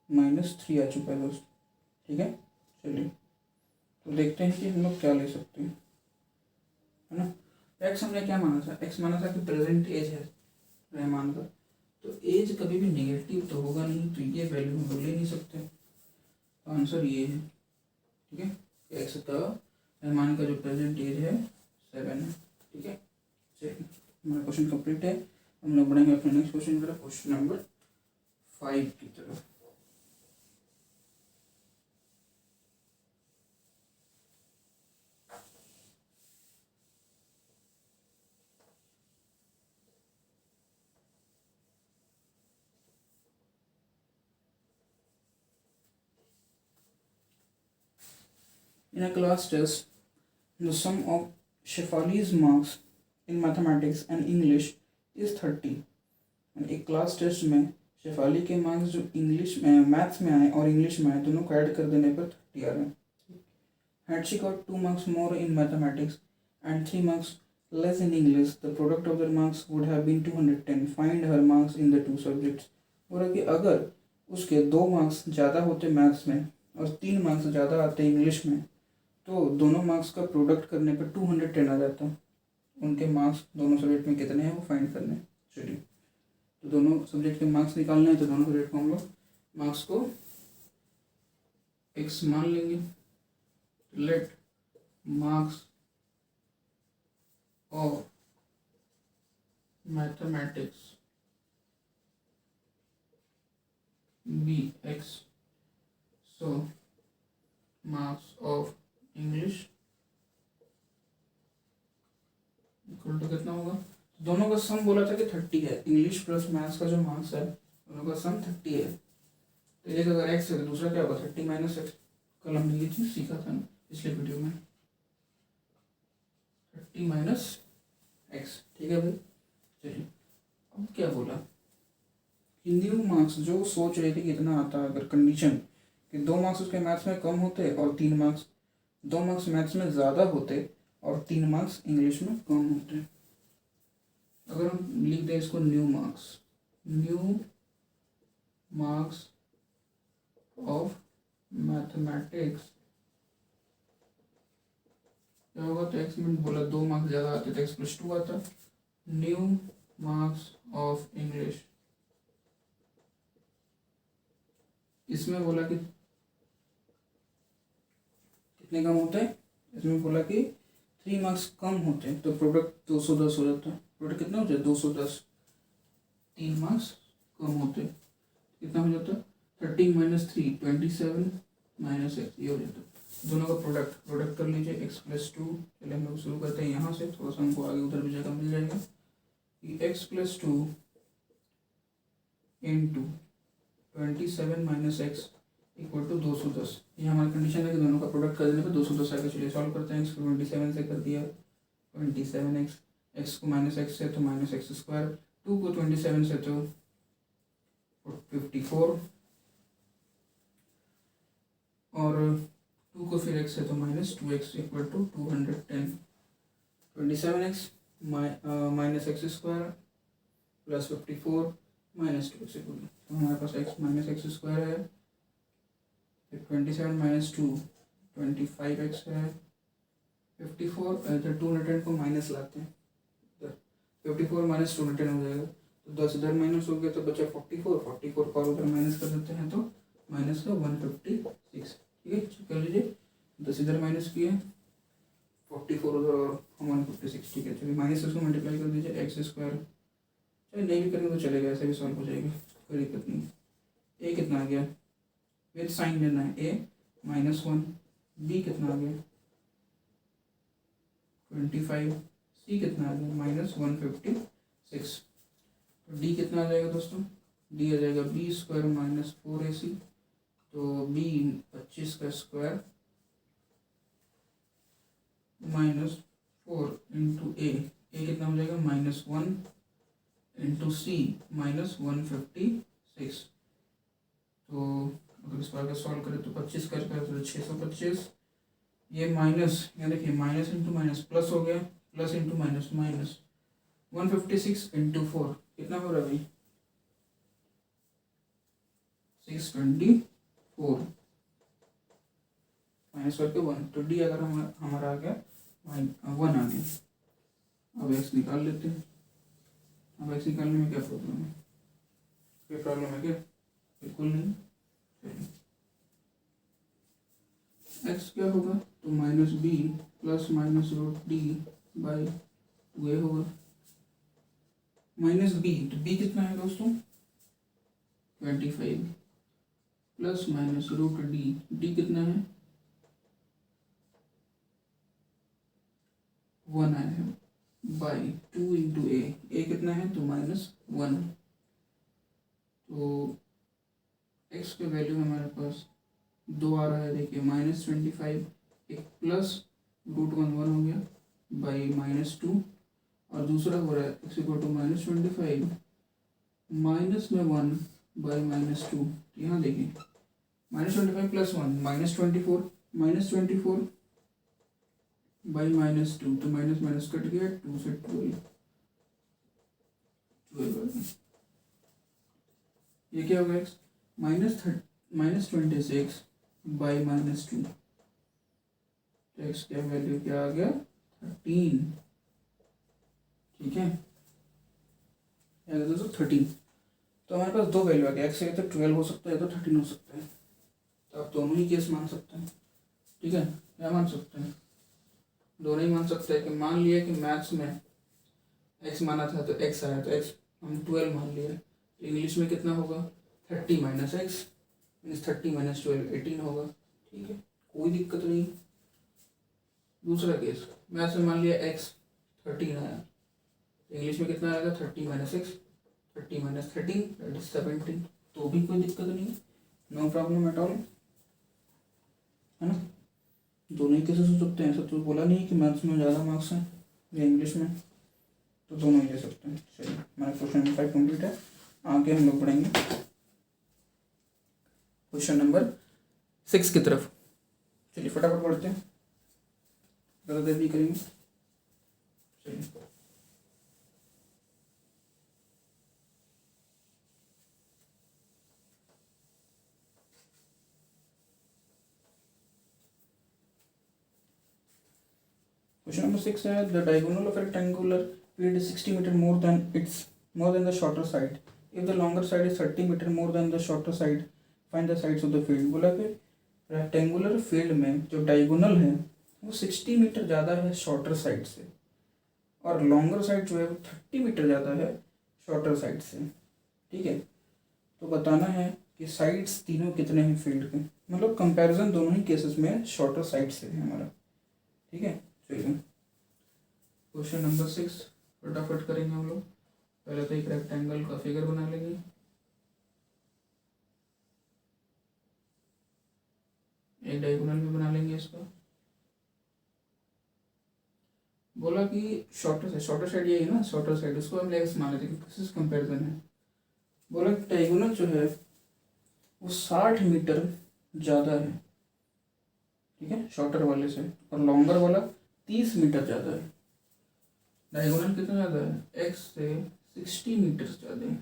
-3 आ चुका है दोस्त। ठीक है, चलिए तो देखते हैं कि हम लोग क्या ले सकते हैं, है ना। एक्स हमने क्या माना था, एक्स माना था कि प्रेजेंट एज है रहमान का, तो एज कभी भी नेगेटिव तो होगा नहीं, तो ये वैल्यू हम लोग ले नहीं सकते। तो आंसर ये है। ठीक है, एक्स का रहमान का जो प्रेजेंट एज है 7 है। ठीक है, चलिए हमारा क्वेश्चन कंप्लीट है। हम लोग बढ़ेंगे अपने नेक्स्ट क्वेश्चन की तरफ, क्वेश्चन नंबर 5 की तरफ। In a class test, the sum of Shefali's marks in mathematics and English is 30। एक क्लास टेस्ट में शेफाली के मार्क्स जो इंग्लिश में मैथ्स में आए और इंग्लिश में आए दोनों को ऐड कर देने पर 30 आ रहे हैं। Had she got 2 marks more in mathematics and 3 marks less in English, the product of their marks would have been 210. Find her marks in the two subjects। बोला कि अगर उसके 2 मार्क्स ज़्यादा होते मैथ्स में और 3 मार्क्स ज़्यादा आते इंग्लिश में, तो दोनों मार्क्स का प्रोडक्ट करने पर 210 आ जाता। उनके मार्क्स दोनों सब्जेक्ट में कितने हैं वो फाइंड करने। चलिए तो दोनों सब्जेक्ट के मार्क्स निकालने हैं, तो दोनों सब्जेक्ट को हम लोग मार्क्स को x मान लेंगे। Let marks of mathematics be x, so marks of English equal to कितना होगा, दोनों का सम बोला था कि 30 है। इंग्लिश प्लस मैथ्स का जो मार्क्स है दोनों का सम 30 है। तो एक अगर एक्स है तो दूसरा क्या होगा 30 माइनस एक्स। कल हमने ये चीज़ सीखा था ना पिछले वीडियो में, 30 माइनस एक्स। ठीक है भाई, चलिए अब क्या बोला कि न्यू मार्क्स जो सोच रहे थे कि इतना आता, अगर कंडीशन कि 2 मार्क्स उसके मैथ्स में कम होते और 3 मार्क्स 2 मार्क्स मैथ्स में ज़्यादा होते और 3 मार्क्स इंग्लिश में कम होते। अगर हम लिख दें इसको न्यू मार्क्स ऑफ मैथमेटिक्स, क्या होगा, तो एक्स में बोला 2 मार्क्स ज़्यादा आते तो एक्स प्लस 2 आता। न्यू मार्क्स ऑफ इंग्लिश, इसमें बोला कि कितने कम होते हैं, इसमें बोला कि 3 मार्क्स कम होते हैं, तो प्रोडक्ट 210 हो जाता है। प्रोडक्ट कितना हो जाए 210, 3 मार्क्स कम होते कितना हो जाता, 13 माइनस 3 27 माइनस एक्स, ये हो जाता। दोनों का प्रोडक्ट कर लीजिए x प्लस 2। चलिए हम लोग शुरू करते हैं यहाँ से, थोड़ा सा हमको आगे उधर भी जगह मिल जाएगा कि x plus 2 into 27 minus x equal to 210। ये हमारी कंडीशन है कि दोनों का प्रोडक्ट कर देने पर 210 आएगा। चलिए सॉल्व करते हैं। एक्स को 27 से कर दिया 27x, एक्स को माइनस एक्स से तो माइनस एक्स स्क्वायर, 2 को 27 से तो 54 और 2 को फिर x से तो -2x equal to 210। 27x minus x square plus 54 minus 2 से बोलिए, तो हमारे पास x माइनस एक्स स्क्वायर है, फिर 27 माइनस 2 25x है, 54 इधर 210 को माइनस लाते हैं, इधर 54 माइनस 210 हो जाएगा, तो 10 इधर माइनस हो गया तो बचा 44 को और उधर माइनस कर देते हैं तो माइनस का 156। ठीक है, चेक कर लीजिए, 10 इधर माइनस किए, 44 उधर और 156। ठीक है, चलिए माइनस इसको मल्टीप्लाई कर दीजिए, एक्स स्क्वायर, चलिए नहीं भी करेंगे तो चलेगा, ऐसे भी सॉल्व हो जाएगा, कोई दिक्कत नहीं। ए कितना आ गया, विद साइन लेना है, ए -1, बी कितना आ गया 25, सी कितना आ गया -156, तो डी कितना आ जाएगा दोस्तों, डी आ जाएगा बी स्क्वायर -4ac, तो बी 25 का स्क्वायर -4 इंटू ए कितना हो जाएगा -1 इंटू सी -156, तो अगर इस बार का सॉल्व करें तो 25 कर तो 625, ये माइनस, यहाँ देखिए माइनस इंटू माइनस प्लस हो गया, plus into minus minus, 156 into 4 कितना हो रहा है भाई 624 माइनस करके 1, तो डी अगर हमारा आ गया 1 आ गया। अब एक्स निकाल लेते हैं, अब एक्स निकालने में क्या प्रॉब्लम है, कोई प्रॉब्लम है क्या, बिल्कुल नहीं। एक्स क्या होगा तो -b plus -√d by 2a होगा, -b, तो b कितना है दोस्तों 25 प्लस -√d, d कितना है 1 आया है, बाई 2 इंटू ए कितना है तो -1, तो x का वैल्यू हमारे पास 2 आ रहा है, देखिए -25, एक प्लस √1 1 हो गया बाई -2, और दूसरा हो रहा है x इक्वल टू -25 माइनस में 1 बाई -2, यहाँ देखिए -25 प्लस 1 -24 बाई -2, तो माइनस माइनस कट गया, 2 से 12 ये क्या होगा x -26 बाई -2, तो x का वैल्यू क्या आ गया 13। ठीक है, दोस्तों 13, तो हमारे पास दो वैल्यू आ गया, x तो 12 हो सकता है तो 13 हो सकता है, तो आप दोनों ही केस मान सकते हैं। ठीक है, क्या मान सकते हैं, दोनों ही मान सकते हैं कि मान लिया कि मैथ्स में x माना था तो x आया, तो x हम 12 मान लिया, तो इंग्लिश में कितना होगा 30 माइनस एक्स मीन्स 30 माइनस 12 18 होगा। ठीक है, कोई दिक्कत नहीं। दूसरा केस मैथ्स में मान लिया x 13 आया, तो इंग्लिश में कितना आएगा 30 minus x 30 minus 13 that is 17, तो भी कोई दिक्कत नहीं, नो प्रॉब्लम एट ऑल, है ना, दोनों ही केसेस हो सकते हैं, ऐसा तो बोला नहीं कि मैथ्स में ज़्यादा मार्क्स हैं या इंग्लिश में, तो दोनों ही ले सकते हैं। चलिए हमारा क्वेश्चन नंबर 5 कंप्लीट है, आगे हम लोग पढ़ेंगे क्वेश्चन नंबर 6 की तरफ। चलिए फटाफट पढ़ते हैं, ज़्यादा देर नहीं करेंगे। चलिए क्वेश्चन नंबर 6 है, the diagonal of a rectangular field is 60 meter more than the shorter side. If the longer side is 30 meter more than the shorter side, find the sides of the field। बोला कि rectangular field में जो diagonal है वो 60 metre ज़्यादा है shorter side से, और लॉन्गर साइड जो है वो 30 मीटर ज़्यादा है शॉर्टर साइड से। ठीक है, तो बताना है कि साइड्स तीनों कितने हैं फील्ड के, मतलब कंपैरिजन दोनों ही केसेस में शॉर्टर साइड से है हमारा। ठीक है, चलिए क्वेश्चन नंबर 6 फटाफट करेंगे हम लोग। पहले तो एक रेक्टेंगल का फिगर बना लेंगे, एक डायगोनल भी बना लेंगे इसका। बोला कि शॉर्टर साइड यही है ना, शॉर्टर साइड उसको हम लेग्स मान लेते हैं, किस कंपैरिजन है। बोला कि डायगोनल जो है वो 60 मीटर ज़्यादा है, ठीक है, शॉर्टर वाले से, और लॉन्गर वाला 30 मीटर ज़्यादा है। डायगोनल कितना ज़्यादा है, x से 60 मीटर ज़्यादा है,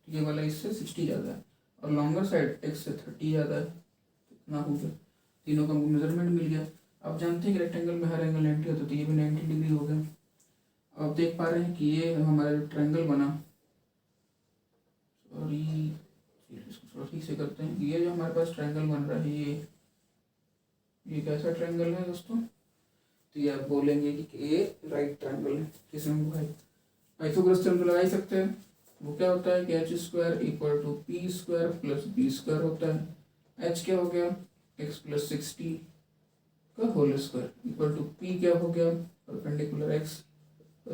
ये वाला इससे 60 ज़्यादा है, और लॉन्गर साइड x से 30 ज़्यादा है। कितना हो गया, तीनों का हमको मेजरमेंट मिल गया। आप जानते हैं कि रेक्टेंगल में हर एंगल 90 होता है, तो ये भी 90 डिग्री हो गया। आप देख पा रहे हैं कि ये हमारा जो ट्रायंगल बना, सॉरी इसको थोड़ा ठीक से करते हैं, ये जो हमारे पास ट्रायंगल बन रहा है, ये कैसा ट्रायंगल है दोस्तों, तो ये आप बोलेंगे कि ये राइट ट्रायंगल है। जिसमें भाई पाइथागोरस थ्योरम लगा ही सकते हैं। वो क्या होता है कि h square equal to p square plus b square होता है। एच क्या हो गया, एक्स प्लस 60 का whole square equal to p क्या हो गया, परपेंडिकुलर एक्स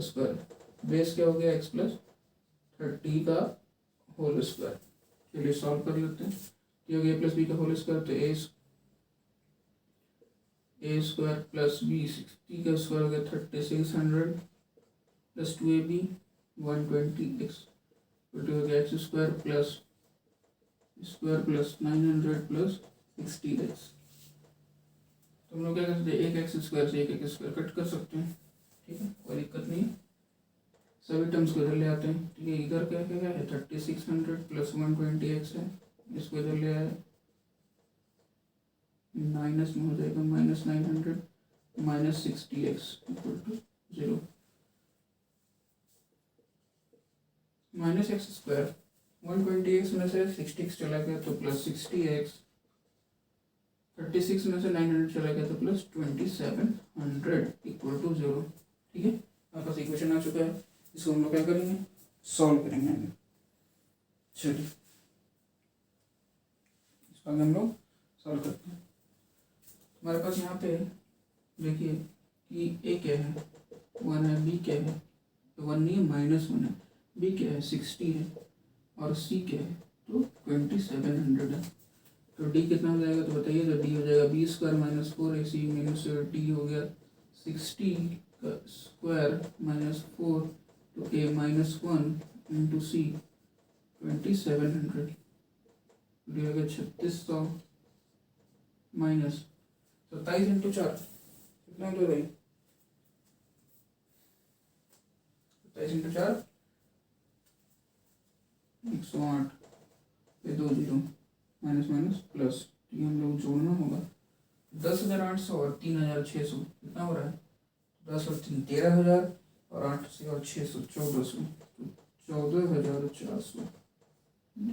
स्क्वायर, बेस क्या हो गया, एक्स प्लस 30 का होल स्क्वायर। चलिए सॉल्व कर लेते हैं। ये हो गया प्लस बी का होल स्क्वायर, तो ए स्क्वायर प्लस बी 60 का स्क्वायर हो गया 3600 प्लस 2ab 120x हो गया x square plus 900 plus 60x। तो हम लोग क्या कर सकते हैं, एक एक्स स्क्वायर से एक एक्स स्क्वायर कट कर सकते हैं, ठीक है, कोई दिक्कत नहीं है। सभी टर्म्स को इधर ले आते हैं, ठीक है। इधर क्या क्या है, 3600 प्लस 120x है, इसको इधर ले आए, माइनस में हो जाएगा minus 900 minus 60x equal to 0, minus x square 120x में से 60x चला गया तो प्लस 60x, 36 में से 900 चला गया तो प्लस 2700 इक्वल टू 0, ठीक है। हमारे पास इक्वेशन आ चुका है, इसको हम लोग क्या करेंगे, सॉल्व करेंगे। चलिए इसको आगे हम लोग सॉल्व करते हैं। हमारे पास यहाँ पे देखिए कि ए क्या है 1 है, बी क्या है, तो 1 नहीं है -1 है, बी क्या है 60 है, और सी क्या है तो 2700 है। तो डी कितना हो जाएगा तो बताइए, तो डी हो जाएगा b square minus 4ac minus d हो गया 60 का स्क्वायर माइनस 4 तो ए -1 इंटू सी 2700, डी हो गया 3600 माइनस 27 इंटू 4 कितना हो भाई, 27 इंटू 4 108 पे 2 जीरो माइनस माइनस प्लस, ये हम लोग जोड़ना होगा 10,800 और 3,600 कितना हो रहा है, 10 और 3 13,000 और 8 से और 600 1400, 14,400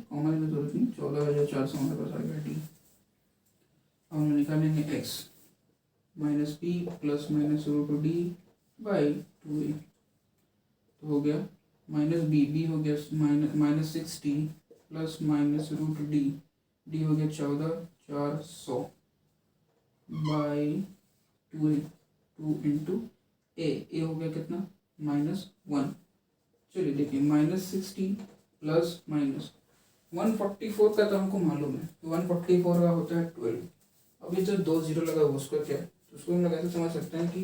कॉमन में जरूरत नहीं, 14,400 हमारे पास आ गया डी। हम निकालेंगे x minus B plus minus root D by 2a, तो हो गया माइनस बी हो गया minus 60 plus minus root d हो गया 14,400 बाई 2a, 2 इंटू ए हो गया कितना -1। चलिए देखिए -60 प्लस माइनस 144 का तो हमको मालूम है, तो 144 का होता है 12। अब ये जो 2 जीरो लगा हुआ उसका क्या है, तो उसको हम लोग ऐसे समझ सकते हैं कि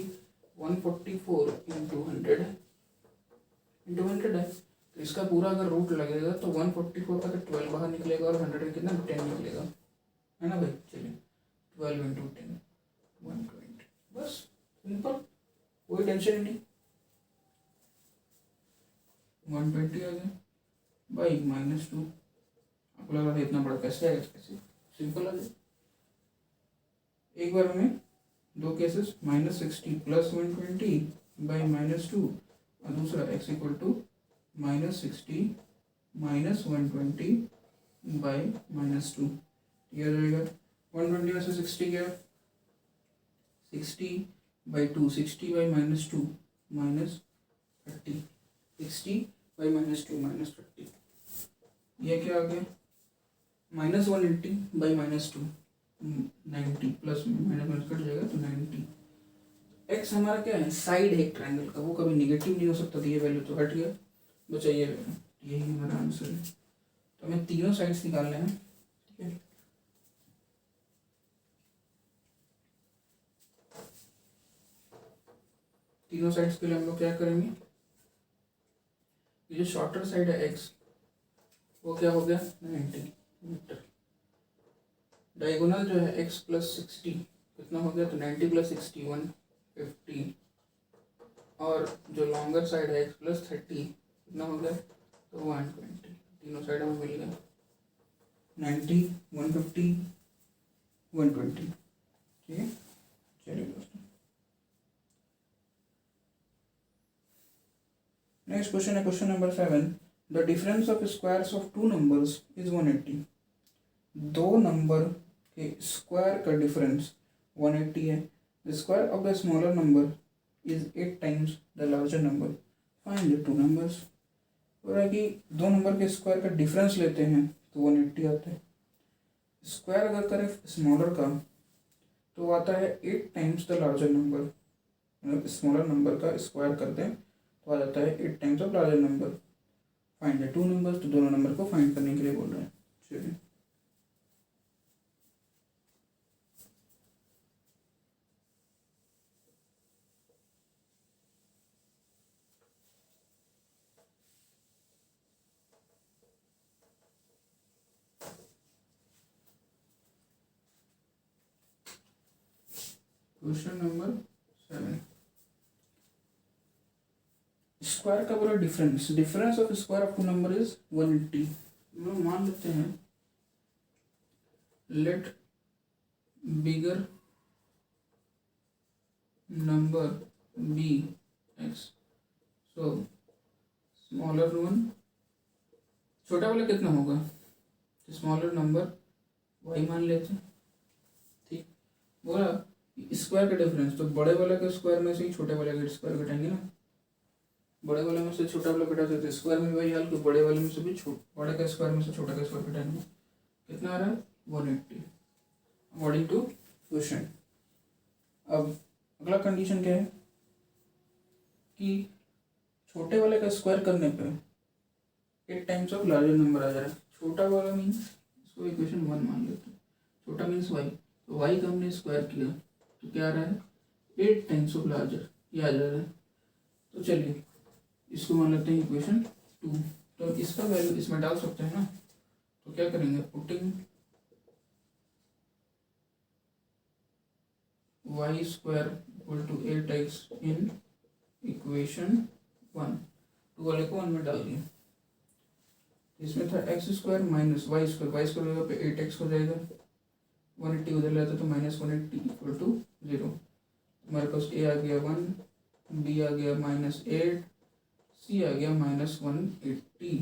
144 इंटू 100 है, तो इसका पूरा अगर रूट लगेगा तो 144 का तो 12 बाहर निकलेगा और 100 का कितना 10 निकलेगा, है ना भाई। चलिए 12 इंटू 10 120, बस सिंपल, कोई टेंशन नहीं। 120 आ गया बाई -2, आपको लग रहा था इतना बड़ा कैसे आएगा, कैसे सिंपल आ जाए। एक बार में दो केसेस -60 प्लस 120 बाई -2 और दूसरा x equal to -60 minus 120 by -2, ये हो जाएगा 120 में से 60 गया 60 बाई 2, 60 बाई -2 -30, 60 बाई -2 -30, ये क्या आ गया -180 बाई -2 90 प्लस में माइनस कट जाएगा तो 90। एक्स हमारा क्या है, साइड है एक ट्रायंगल का, वो कभी निगेटिव नहीं हो सकता, तो ये वैल्यू तो हट गया, बचा ये वैल्यू, यही हमारा आंसर है। तो हमें तीनों साइड्स निकालने हैं, ठीक है। तीनों साइड्स के लिए हम लोग क्या करेंगे, ये जो शॉर्टर साइड है एक्स वो क्या हो गया 90 मीटर, डायगोनल जो है x प्लस 60 कितना हो गया, तो 90 प्लस 60 150 और जो लॉन्गर साइड है x+30 कितना हो गया, तो 120, तीनों साइड में मिल गया 90, 150, 120। ठीक है, चलिए दोस्तों नेक्स्ट क्वेश्चन है question number 7। The difference of squares of two numbers is 180। दो नंबर के स्क्वायर का डिफरेंस 180 है। The square of the smaller number is 8 times the larger number, find the two numbers. हो रहा है कि दो नंबर के स्क्वायर का डिफरेंस लेते हैं तो 180 आता है। स्क्वायर अगर करें स्मॉलर का तो आता है 8 टाइम्स द लार्जर नंबर, मतलब स्मॉलर नंबर का स्क्वायर करते हैं तो आ जाता है 8 times of larger number. Find the two numbers, तो दोनों नंबर को फाइंड करने के लिए बोल रहे हैं। चलिए क्वेश्चन नंबर 7। स्क्वायर का बोला difference, difference of square of two number is 180। हम लोग मान लेते हैं let bigger number be x, so smaller one, छोटा वाला कितना होगा, स्मॉलर नंबर वाई मान लेते हैं। ठीक, बोला स्क्वायर का डिफरेंस, तो बड़े वाले के स्क्वायर में से ही छोटे वाले का स्क्वायर घटाएंगे ना, बड़े वाले में से छोटा वाला घटाते थे, स्क्वायर में वही हाल, तो बड़े वाले में से भी बड़े का स्क्वायर में से छोटा का स्क्वायर घटाएंगे, कितना आ रहा है 180 अकॉर्डिंग टू क्वेश्चन। अब अगला कंडीशन क्या है कि छोटे वाले का स्क्वायर करने पे 8 टाइम्स ऑफ लार्जर नंबर आ जा रहा है। छोटा वाला मीन्स इसको इक्वेशन 1 मान लेते हैं, छोटा मीन्स वाई, तो वाई का हमने स्क्वायर किया तो क्या आ रहा है 8 टाइम्स ऑफ लार्जर, ये आ जा रहा है। तो चलिए इसको मान लेते हैं इक्वेशन 2। तो इसका वैल्यू इसमें डाल सकते हैं ना, तो क्या करेंगे, putting y square equal to 8x in equation 1, 2 वाले को 1 में डाल दिया। इसमें था x square minus y square, y square होगा पे 8x हो जाएगा, 180 उधर लेते तो -180 इक्वल टू 0। हमारे पास ए आ गया 1, बी आ गया -8, सी आ गया -180,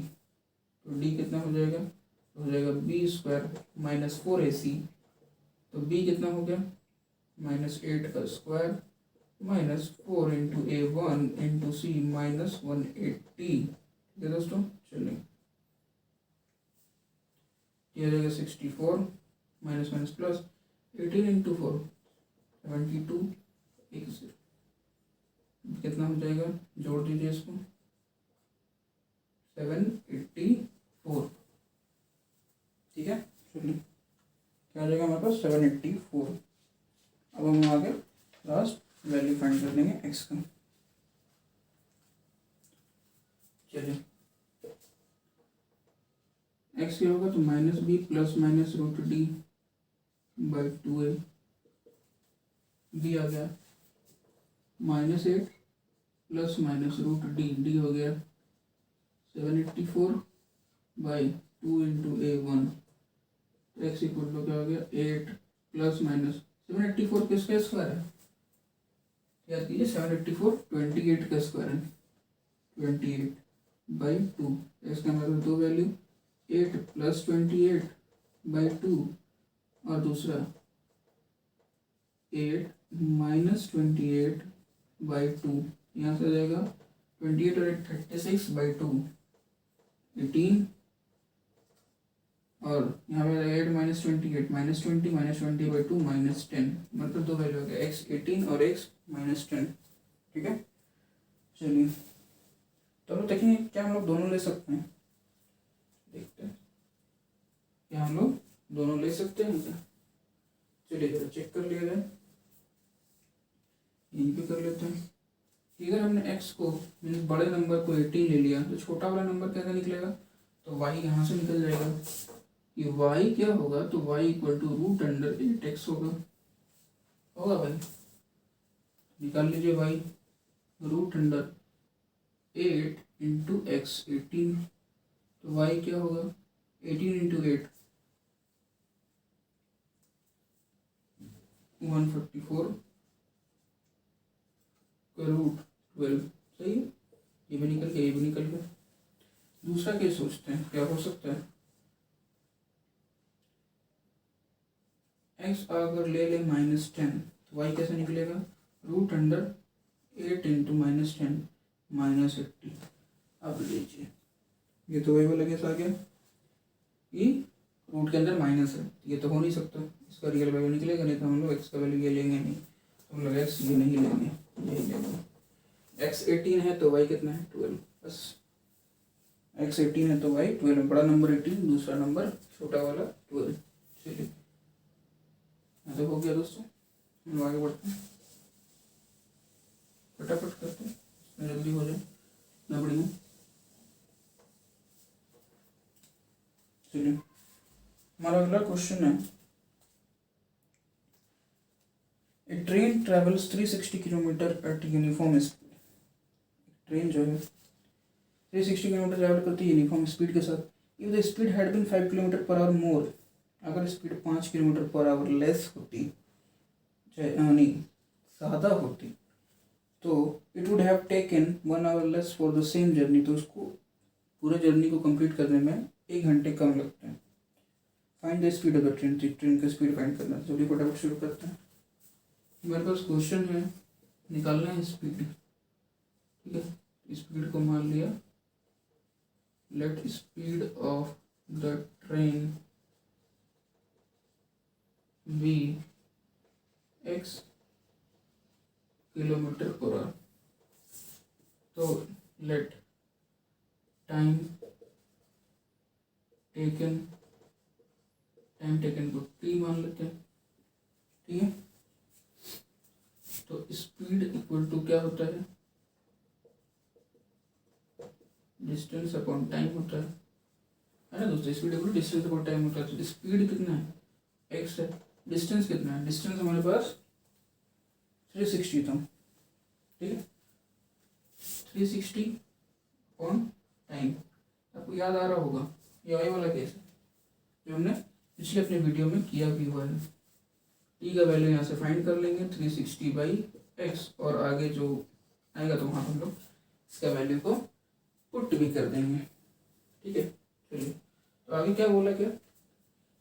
तो डी कितना हो जाएगा, तो हो जाएगा बी स्क्वायर -4ac, तो बी कितना हो गया -8 का स्क्वायर -4 इंटू A1 इंटू सी -180। ठीक है दोस्तों, चलिए ये हो जाएगा 64 माइनस माइनस प्लस 18 इंटू 4 72, कितना हो जाएगा, जोड़ दीजिए इसको 784। ठीक है, चलिए क्या हो जाएगा हमारे पास 784। अब हम आगे लास्ट वैल्यू फाइंड कर देंगे एक्स का। चलिए एक्स क्या होगा, तो -b plus minus root D by 2a, B आ गया -8 plus minus root D, D हो गया 784 by 2 into A1, x equal to क्या हो गया 8 प्लस माइनस 784 किसका स्क्वायर है, याद कीजिए 784 28 का स्क्वायर है, 28 बाई 2, इसका मतलब दो वैल्यू 8 प्लस 28 बाई 2 और दूसरा 8 माइनस 28 बाई 2, यहाँ से आ जाएगा 28 और 8 36 बाई 2 18, और यहाँ पे 8 माइनस 28 -20 बाई 2 -10, मतलब दो वैल्यू हो गया x 18 और x -10। ठीक है, चलिए तो हम देखेंगे क्या हम लोग दोनों ले सकते हैं, देखते हैं क्या हम लोग दोनों ले सकते हैं क्या। चलिए जरा चेक कर लिया जाए, यहीं पे कर लेते हैं कि अगर हमने x को मीन्स बड़े नंबर को 18 ले लिया तो छोटा वाला नंबर कैसे निकलेगा, तो y यहाँ से निकल जाएगा, ये y क्या होगा, तो y इक्वल टू √8x होगा भाई, निकाल लीजिए y, root under 8 into x 18, तो वाई क्या होगा 18 इंटू 8 154 का रूट 12। सही है, ये भी निकल गया, ये भी निकल गया। दूसरा केस सोचते हैं क्या हो सकता है। एक्स अगर ले ले -10 तो वाई कैसे निकलेगा रूट अंडर 8 इंटू -10 -80। अब लीजिए ये तो वही वाला केस आ गया कि रूट के अंदर माइनस है, ये तो हो नहीं सकता, इसका रियल वैल्यू निकलेगा नहीं, तो हम लोग एक्स का वैल्यू ये लेंगे नहीं, तो हम लोग एक्स ये नहीं लेंगे, यही लेंगे। एक्स 18 है तो वाई कितना है 12, बस एक्स 18 है तो वाई 12, बड़ा नंबर 18, दूसरा नंबर छोटा वाला 12। चलिए तो हो गया दोस्तों, हम आगे बढ़ते हैं, फटाफट करते हैं, जल्दी हो जाए ना बढ़िया। चलिए हमारा अगला क्वेश्चन है, a train travels 360 kilometre at uniform speed. Train जो है 360 किलोमीटर ट्रैवल करती है यूनिफॉर्म स्पीड के साथ। If the speed had been 5 kilometre per hour more, अगर speed 5 kilometre per hour less होती, यानी ज़्यादा होती, तो it would have taken 1 hour less for the same journey, तो उसको पूरे जर्नी को कंप्लीट करने में 1 घंटे कम लगते हैं। Find the speed of the train, train का स्पीड फाइंड करना है। चलिए फटाफट शुरू करते हैं। मेरे पास क्वेश्चन है, निकालना है स्पीड, ठीक है। स्पीड को मान लिया, let speed of the train be x kilometre per hour, तो लेट टाइम टेकन को t मान लेते हैं, ठीक है। तो स्पीड इक्वल टू क्या होता है, डिस्टेंस अपॉन टाइम होता है ना दोस्तों। Speed equal to distance upon time होता है। तो स्पीड कितना है x है, डिस्टेंस कितना है, डिस्टेंस हमारे पास 360 था, ठीक है। 360 अपॉन टाइम, आपको याद आ रहा होगा ये वही वाला केस है जो हमने पिछले अपने वीडियो में किया भी हुआ है। टी का वैल्यू यहाँ से फाइंड कर लेंगे 360 बाई एक्स, और आगे जो आएगा तो वहाँ हम लोग इसका वैल्यू को पुट भी कर देंगे, ठीक है। चलिए तो आगे क्या बोला, क्या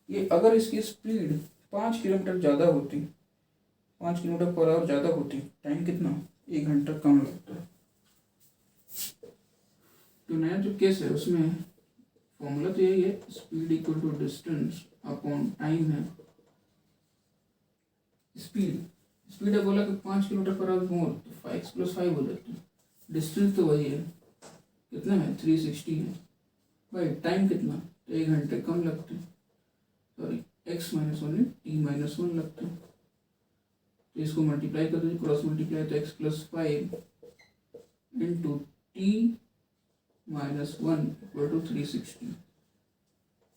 ये अगर इसकी स्पीड 5 किलोमीटर ज़्यादा होती, 5 किलोमीटर पर आवर ज़्यादा होती, टाइम कितना 1 घंटा कम लगता है। तो नया जो केस है उसमें फॉर्मूला तो यही है, speed equal to distance upon time है। स्पीड है बोला कि 5 किलोमीटर पर आवर मोर, तो 5x + 5 हो जाता है। डिस्टेंस तो वही है, कितना है 360 है भाई, टाइम कितना तो 1 घंटे कम लगते हैं, सॉरी x - 1 t - 1 लगते हैं। तो इसको मल्टीप्लाई कर दीजिए, क्रॉस मल्टीप्लाई, तो x + 5 into t - 1 equal to 360,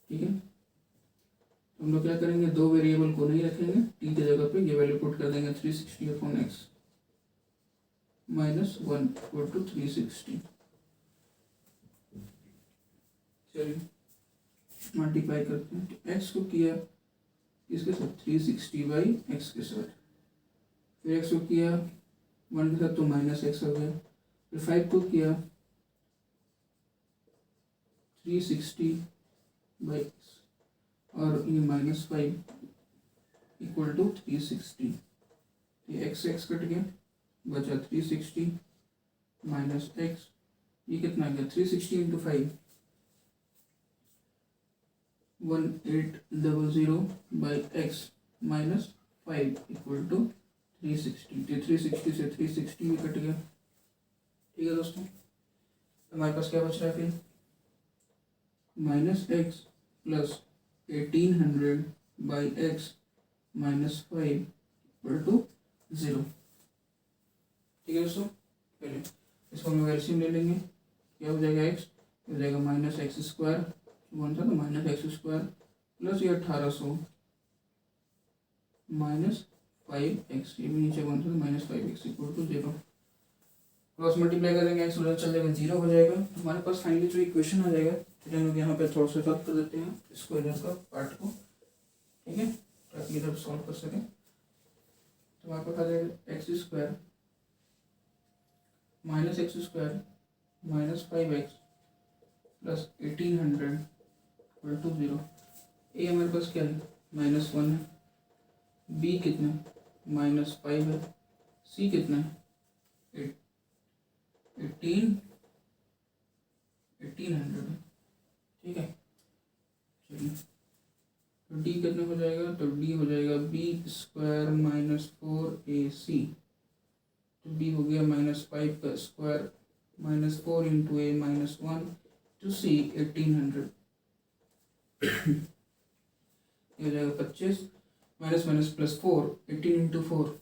ठीक है। तो हम लोग क्या करेंगे, दो वेरिएबल को नहीं रखेंगे, टी की जगह पे ये वैल्यू पुट कर देंगे 360 अपॉन x - 1 इक्वल टू 360। चलिए मल्टीप्लाई करते हैं, तो x को किया इसके साथ 360 बाई एक्स के साथ, फिर x को किया 1 के साथ तो -x हो गया, फिर 5 को किया 360 बाई एक्स, और ये -5 इक्वल टू 360, ये x कट गया, बचा 360 माइनस x, ये कितना गया 360 into 5 1800 by x -5 equal to 360, 360 से 360 भी कट गया, ठीक है दोस्तों। हमारे पास क्या बच रहा है फिर, -x + 1800 by x -5 equal to 0, ठीक है दोस्तों। चलिए इसको हम एलसीएम ले लेंगे, क्या हो जाएगा x हो जाएगा -x² वन था तो -x² प्लस ये 1800 -5x, ये भी नीचे वन था तो -5x equal to 0। Cross multiply करेंगे एक्स उधर चल जाएगा 0 हो जाएगा। तो हमारे पास फाइनली जो इक्वेशन आ जाएगा, चलिए हम लोग यहाँ पे थोड़ा सा सॉल्व कर देते हैं इसको, इधर का पार्ट को, ठीक है, ताकि इधर सॉल्व कर सकें। तो हमारे पास आ जाएगा x square minus x square minus 5x plus 1800 equal to 0। ए हमारे पास क्या है, -1 है, बी कितना है, -5 है, सी कितना है, 1800 है, ठीक है। चलिए तो डी कितना हो जाएगा, तो डी हो जाएगा बी स्क्वायर -4ac, तो बी हो गया -5 का स्क्वायर -4 इंटू ए -1 टू सी 1800 ये हो जाएगा 25 माइनस माइनस प्लस 4, 18 इंटू 4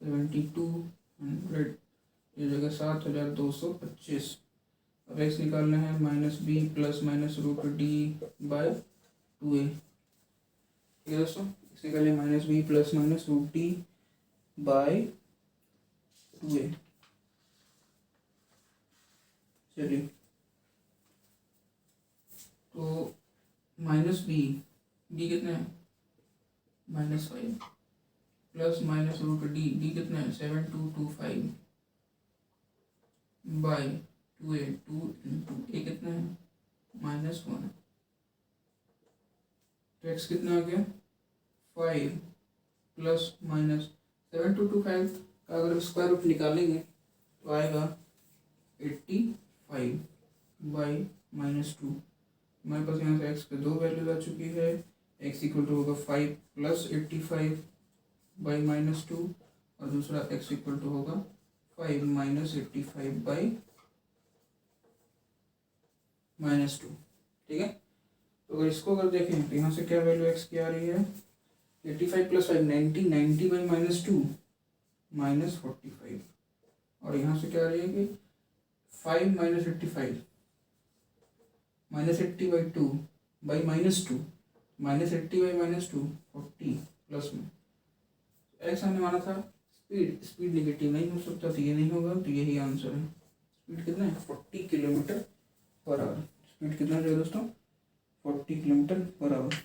7200, ये हो जाएगा 7225। अब एक्स निकालना है -b plus minus root d by 2a, ठीक है दोस्तों। इस निकालिए -b plus minus root d by 2a। चलिए तो -b कितना है, -5 प्लस माइनस रूट डी कितना है 7225 बाय 2a, 2 इंटू ए कितना है -1, तो एक्स कितना आ गया 5 प्लस माइनस 7225 का अगर स्क्वायर रूट निकालेंगे तो आएगा 85 बाई -2। हमारे पास यहाँ से एक्स के 2 वैल्यूज आ चुकी है, एक्स इक्वल टू होगा 5 प्लस 85 बाई -2 और दूसरा एक्स इक्वल टू होगा 5 माइनस 85 बाई -2, ठीक है। तो अगर इसको अगर देखें तो यहाँ से क्या वैल्यू एक्स की आ रही है, 85 प्लस 5 90, 90 बाई -2 -45, और यहाँ से क्या आ रही है कि 5 minus 85 -80 by 2 by -2 -80 by -2 40 plus में एक्स हमने माना था स्पीड नेगेटिव नहीं हो सकता, तो ये नहीं होगा, तो यही आंसर है। स्पीड कितना है 40 किलोमीटर पर आवर। स्पीड कितना है दोस्तों 40 किलोमीटर पर आवर।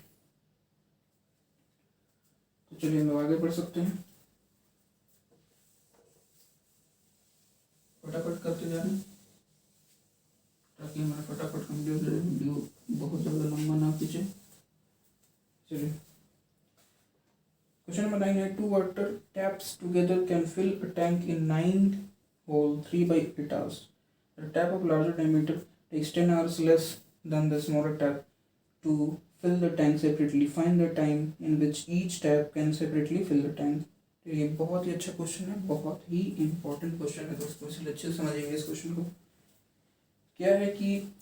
तो चलिए हम आगे बढ़ सकते हैं, फटाफट करते जा रहे हैं ताकि हमारा फटाफट कंप्लीट हो जाए, वीडियो बहुत ज़्यादा लंबा ना खींचे। चलिए क्वेश्चन नंबर 9 है, 2 water taps together can fill a tank in 9 whole 3/8 hours. The tap of larger diameter takes 10 hours less than the smaller tap to fill the tank separately. Find the time in which each tap can separately fill the tank. तो ये बहुत ही अच्छा question है, बहुत ही important question है दोस्तों, इसलिए अच्छे से समझिएगा इस क्वेश्चन को। क्या है कि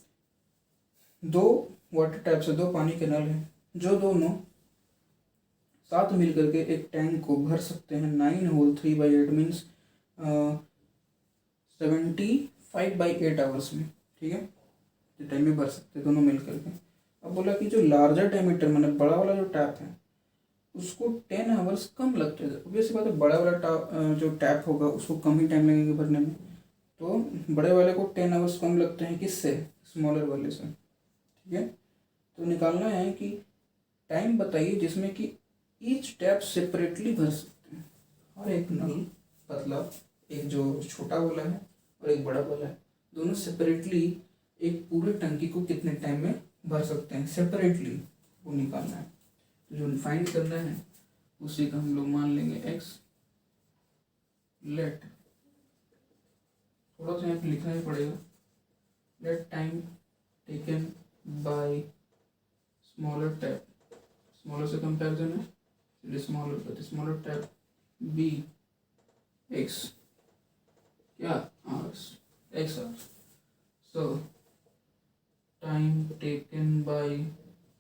2 वाटर टैप्स है, 2 पानी के नल हैं, जो दोनों साथ मिल करके एक टैंक को भर सकते हैं 9 होल 3/8 मीन्स 75/8 आवर्स में, ठीक है, तो टाइम में भर सकते हैं दोनों मिल करके। अब बोला कि जो लार्जर डायमीटर मैंने बड़ा वाला जो टैप है उसको 10 आवर्स कम लगते हैं। ऑब्वियसली बात है, बड़ा वाला जो टैप होगा उसको कम ही टाइम लगेगा भरने में, तो बड़े वाले को 10 आवर्स कम लगते हैं किससे, स्मॉलर वाले से, ठीक है। तो निकालना है कि टाइम बताइए जिसमें कि ईच टैप सेपरेटली भर सकते हैं। और एक नल पतला, एक जो छोटा वाला है और एक बड़ा वाला है, दोनों सेपरेटली एक पूरे टंकी को कितने टाइम में भर सकते हैं सेपरेटली, वो निकालना है। तो जो फाइंड करना है उसी का हम लोग मान लेंगे एक्स। लेट, थोड़ा सा यहाँ पे लिखना ही पड़ेगा, let time taken by smaller tap, smaller से कंपैरिजन है, स्मॉलर टैप बी एक्स, क्या hours, x hours. So time taken by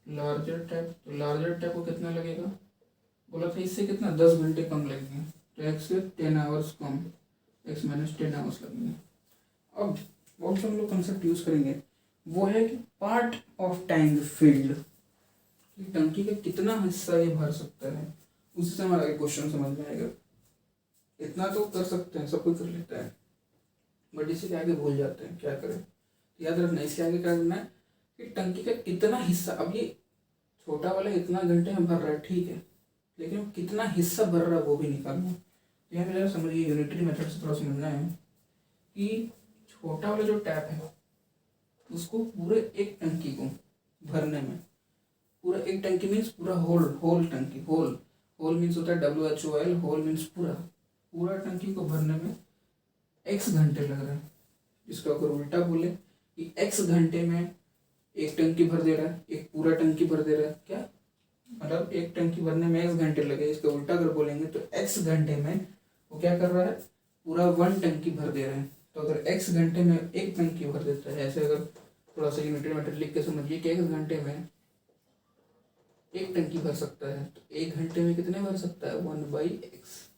larger tap, तो लार्जर टैप को कितना लगेगा, बोला था इससे कितना 10 घंटे कम लगेंगे, तो एक्स से 10 आवर्स कम, एक्स माइनस 10 आवर्स लगेंगे। अब और जो हम लोग कंसेप्ट यूज करेंगे वो है कि पार्ट ऑफ टैंक फिल्ड, कि टंकी का कितना हिस्सा ये भर सकता है, उसी से हमारा क्वेश्चन समझ में आएगा। इतना तो कर सकते हैं, सब कोई कर लेता है, बट इसके आगे भूल जाते हैं, क्या करें। याद रखना इसके आगे क्या करना है कि टंकी का कितना हिस्सा, अब ये छोटा वाला इतना घंटे में भर रहा है ठीक है, लेकिन कितना हिस्सा भर रहा है वो भी निकालना है। तो यहाँ पे जरा समझिए, यूनिटरी मेथड से थोड़ा समझना है कि छोटा वाला जो टैप है उसको पूरे एक टंकी को भरने में, पूरा एक टंकी मीन्स पूरा होल टंकी, होल मीन्स होता है WHOL, होल मीन्स पूरा टंकी को भरने में x घंटे लग रहे हैं। इसको अगर उल्टा बोले कि x घंटे में एक टंकी भर दे रहा है, एक पूरा टंकी भर दे रहा है, क्या मतलब एक टंकी भरने में x घंटे लगे, इसका उल्टा अगर बोलेंगे तो x घंटे में वो क्या कर रहा है, पूरा 1 टंकी भर दे रहे हैं। तो अगर x घंटे में एक टंकी भर देता है, ऐसे अगर थोड़ा सा यूनिटरी मेथड लिख के समझिए कि x घंटे में एक टंकी भर सकता है, तो एक घंटे में कितने भर सकता है, 1/x।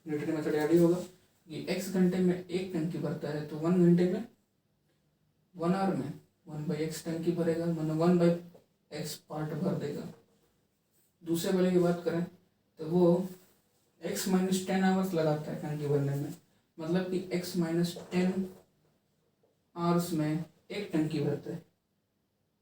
यूनिटरी मेथड याद ही होगा कि x घंटे में एक टंकी भरता है, तो 1 घंटे में 1 आवर में 1/x टंकी भरेगा, मतलब 1/x पार्ट भर देगा। दूसरे वाले की बात करें तो वो x - 10 आवर्स लगाता है टंकी भरने में, मतलब कि x - 10 आवर्स में एक टंकी भरता है,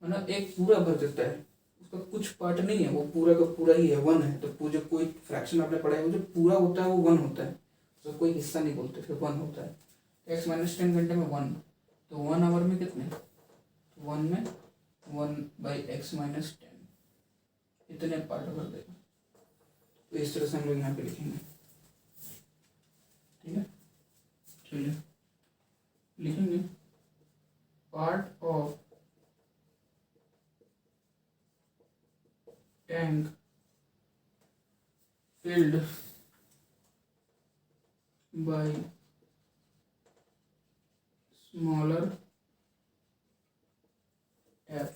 मतलब एक पूरा भर देता है। उसका कुछ पार्ट नहीं है, वो पूरा का पूरा ही है, 1 है। तो जो कोई फ्रैक्शन आपने पढ़ा है वो जो पूरा होता है वो 1 होता है, तो कोई हिस्सा नहीं बोलते, फिर 1 होता है। x - 10 घंटे में 1, तो 1 आवर में कितने, 1 में 1/x - 10 इतने पार्ट भर देगा। तो इस तरह से हम लोग यहाँ पे लिखेंगे, ठीक है। चलिए लिखेंगे part of tank filled by smaller tap,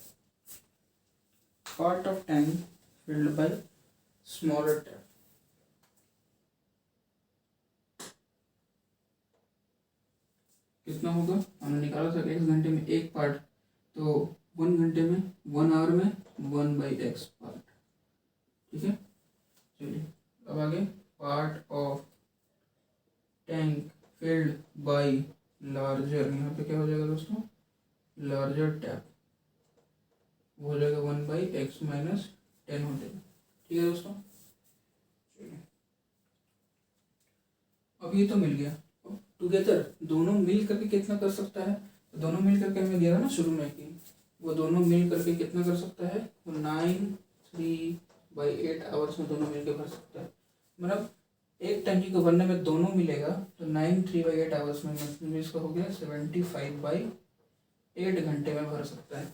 part of tank filled by smaller tap। कितना होगा, हमने निकाला था x घंटे में एक पार्ट, तो 1 घंटे में 1 आवर में 1/x पार्ट, ठीक है। चलिए अब आगे, part of tank filled by larger, यहाँ पे क्या हो जाएगा दोस्तों, लार्जर टैप, वो हो जाएगा 1/x - 10 हो जाएगा, ठीक है दोस्तों। चलिए अब ये तो मिल गया, टुगेदर दोनों मिल करके कितना कर सकता है, तो दोनों मिल करके हमें दिया था ना शुरू में कि वो दोनों मिल करके कितना कर सकता है, तो 9/3 आवर्स में दोनों मिलकर भर सकता है। मतलब एक टंकी को भरने में दोनों मिलेगा तो 9/3 आवर्स में, मतलब इसका हो गया 75/8 घंटे में भर सकता है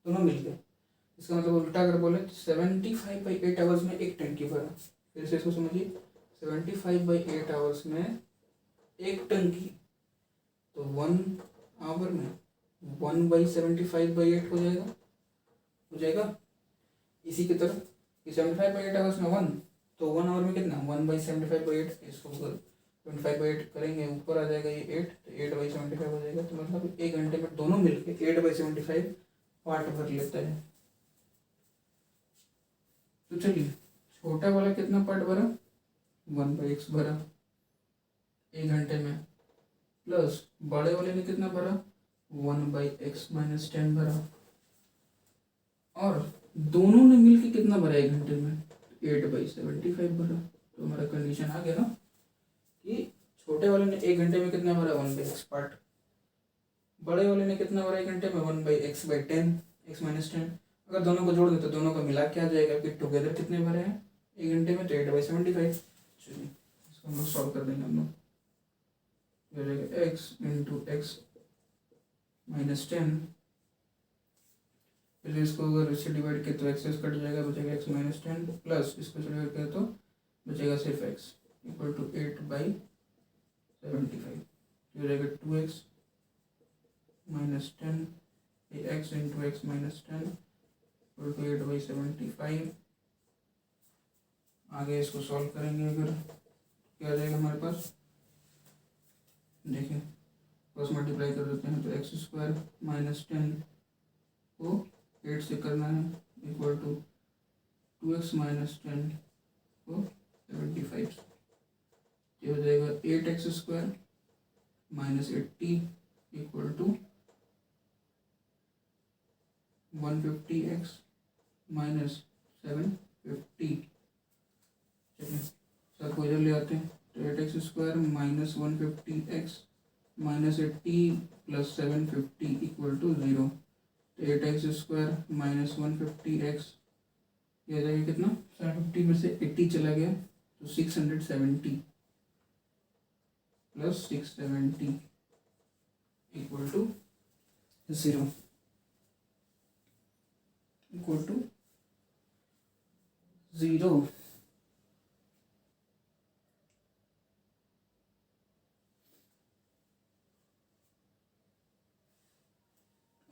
दोनों मिलकर। इसका मतलब उल्टा अगर बोले तो 75/8 आवर्स में एक टंकी भरा, फिर से इसको समझिए, 75/8 आवर्स में एक टंकी, तो 1 आवर में 1/75/8 हो जाएगा। इसी की तरह 75/8 आवर्स में 1, तो 1 आवर में कितना, 1/75/8, इसको 25/8 करेंगे ऊपर आ जाएगा ये 8, तो 8/75 हो जाएगा। तो मतलब एक घंटे में दोनों मिलके 8/75 पार्ट भर लेता है। तो चलिए छोटा वाला कितना पार्ट भरा, 1/x भरा एक घंटे में, प्लस बड़े वाले ने कितना भरा, 1/x - 10 भरा, और दोनों ने मिलके कितना भरा एक घंटे में, 8/75 भरा। तो हमारा कंडीशन आ गया ना कि छोटे वाले ने एक घंटे में कितना भरा, 1/x पार्ट, बड़े वाले ने कितना भरा एक घंटे में, 1/x/10, x - 10। अगर दोनों को जोड़ दे तो दोनों का मिला के आ जाएगा कि टुगेदर कितने भरे हैं एक घंटे में, तो 8/75। चलिए इसको हम लोग सॉल्व कर देंगे, हम लोग हो जाएगा x × x - 10, फिर इसको अगर इससे डिवाइड किया तो x कट जाएगा, बचेगा x - 10, प्लस इसको डिवाइड किया तो बचेगा सिर्फ x = 8/75, हो जाएगा 2x - 10, x × x - 10 = 8/75। आगे इसको सॉल्व करेंगे अगर, क्या आ जाएगा हमारे पास, देखिए क्रॉस मल्टीप्लाई कर देते हैं, तो x² - 10 को 8 से करना है, इक्वल टू 2x - 10 को 75, ये हो जाएगा 8x² - minus 80 equal to 150x minus 750। चलिए सर को इधर ले आते हैं, तो 8x² minus 150x minus 80 plus 750 equal to 0। तो 8x² माइनस 150x, ये आ जाएगा कितना, 750 में से 80 चला गया तो 670 plus 670 equal to 0, equal to 0।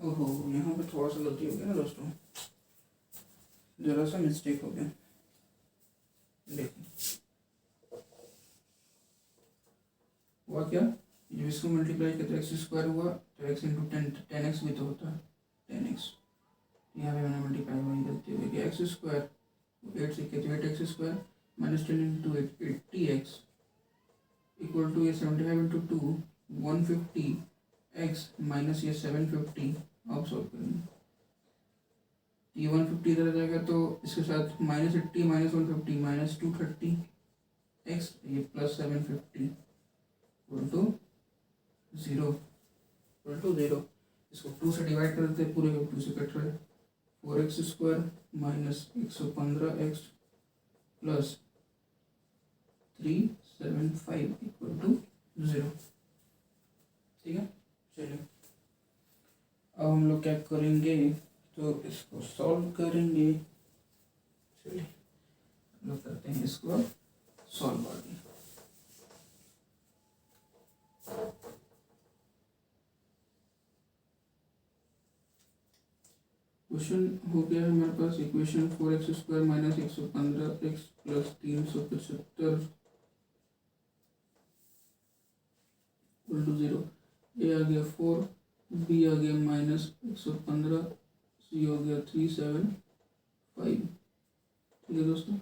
ओहो, यहाँ पे थोड़ा सा गलती हो गया ना दोस्तों, जरा सा मिस्टेक हो गया। देखिए हुआ क्या, जब इसको मल्टीप्लाई करते x² हुआ तो x इंटू 10x भी तो होता है 10x, यहाँ पे मैंने मल्टीप्लाई वही गलती हो गई, x² 8 से किया तो 8x² minus 10 into 80x equal to ये 75 इंटू 2 150x माइनस ये 750। अब सॉल्व करेंगे, ये 150 इधर आ जाएगा तो इसके साथ माइनस 80 माइनस 150 माइनस 230x, ये plus 750 equal to 0, equal to 0। इसको 2 से डिवाइड कर देते हैं, पूरे को 2 से कट रहा है, 4x² minus 115x plus 375 equal to 0। ठीक है, चलिए अब हम लोग क्या करेंगे, तो इसको सॉल्व करेंगे। चलिए हम लोग करते हैं इसको सॉल्व आगे। क्वेश्चन हो गया है हमारे पास, equation 4x² minus 115x plus 375 equal to 0। A आ गया 4, बी आ गया माइनस 115, सी हो गया 375। ठीक है दोस्तों,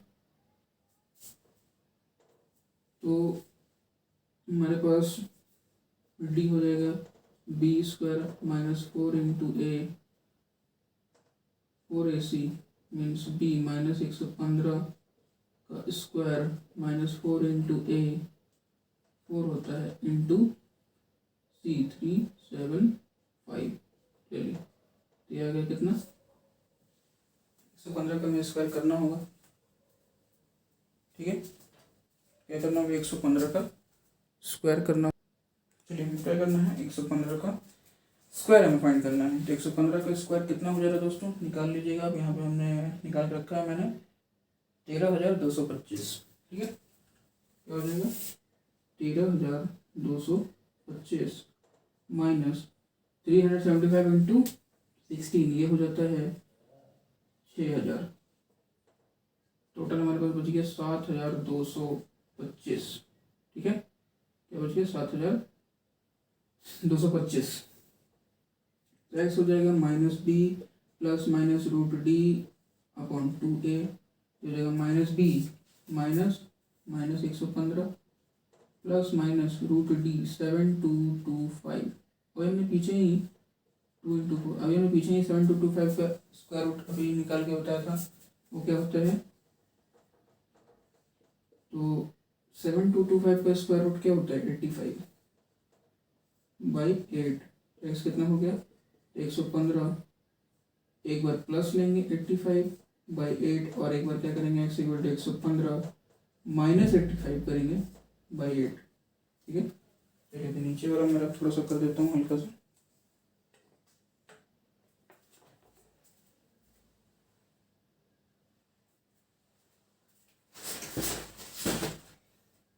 तो हमारे पास डी हो जाएगा b² माइनस 4 इंटू ए 4ac मीन्स b माइनस 115 का स्क्वायर माइनस 4 इंटू ए 4 होता है इंटू सी 375। चलिए तो ये आ गया कितना, 115 का हमें स्क्वायर करना होगा। ठीक है, क्या करना होगा, 115 का स्क्वायर करना। चलिए हमें क्या करना है, 115 का स्क्वायर हमें फाइंड करना है। तो 115 का स्क्वायर कितना हो जाएगा दोस्तों, निकाल लीजिएगा आप, यहाँ पे हमने निकाल के रखा है मैंने 13,225। ठीक है, क्या हो जाएगा 13,225 माइनस 375 इंटू 16, ये हो जाता है 6,000। टोटल हमारे पास बच गया 7,225। ठीक है, क्या बच गया 7,225। एक्स हो जाएगा minus B plus minus root d upon 2a, हो जाएगा minus B minus minus 115 plus minus root d 7225। और हमने पीछे ही 2 इंटू 4, अभी हमने पीछे ही 7225 का स्क्वायर रूट अभी निकाल के बताया था, वो क्या होता है, तो 7225 का स्क्वायर रूट क्या होता है 85/8। एक्स कितना हो गया 115, एक बार प्लस लेंगे 85/8 और एक बार क्या करेंगे एक्स इक्वल टू 115 माइनस 85 करेंगे बाई 8। ठीक है, चलिए तो नीचे वाला मेरा थोड़ा सा कर देता हूँ हल्का सा।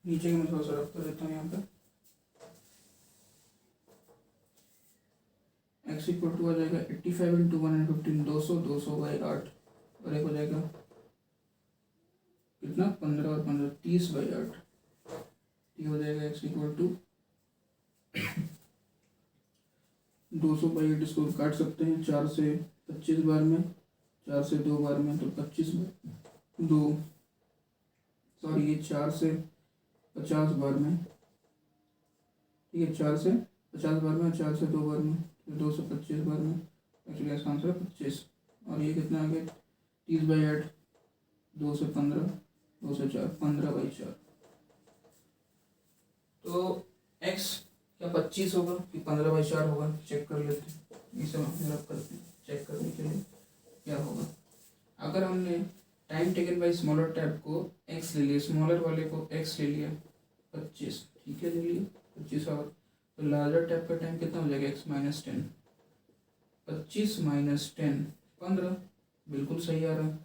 नीचे का मैं थोड़ा सा रफ कर देता हूँ यहाँ पे। एक्स इक्वल टू आ जाएगा 85 इंटू 115 200, 200/8 और एक हो जाएगा कितना 15 और 15 30/8। ये हो जाएगा एक्स इक्वल टू 200/8। इसको काट सकते हैं 4 से 25 बार में, 4 से 2 बार में, तो 25/2, सॉरी ये 4 से 50 बार में, ठीक है, 4 से 50 बार में, 4 से 2 बार में, तो 2 से 25 बार में, एक्चुअली इसका आंसर है 25। और ये कितना आ गया 30/8, 2 से 15, 2 से 4, 15/4। तो x क्या 25 होगा कि 15/4 होगा, चेक कर लेते हैं, इसे हम रब करते हैं चेक करने के लिए क्या होगा। अगर हमने time taken by smaller tab को x ले लिया, स्मॉलर वाले को x ले लिया 25, ठीक है, ले लिया 25 आवर, तो लार्जर टैब का टाइम कितना हो जाएगा x माइनस 10, 25 माइनस 10 15, बिल्कुल सही आ रहा है।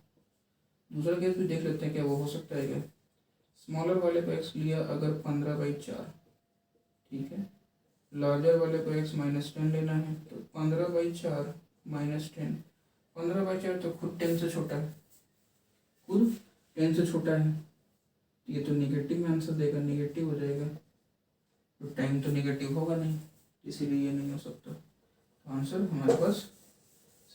दूसरा केस भी देख लेते हैं क्या वो हो सकता है क्या। स्मॉलर वाले को x लिया अगर 15/4, ठीक है, लार्जर वाले को x माइनस 10 लेना है, तो 15/4 माइनस 10, 15/4 तो खुद 10 से छोटा है, खुद 10 से छोटा है, ये तो नेगेटिव में आंसर देगा, नेगेटिव हो जाएगा, तो टाइम तो नेगेटिव होगा नहीं, इसीलिए ये नहीं हो सकता। तो आंसर हमारे पास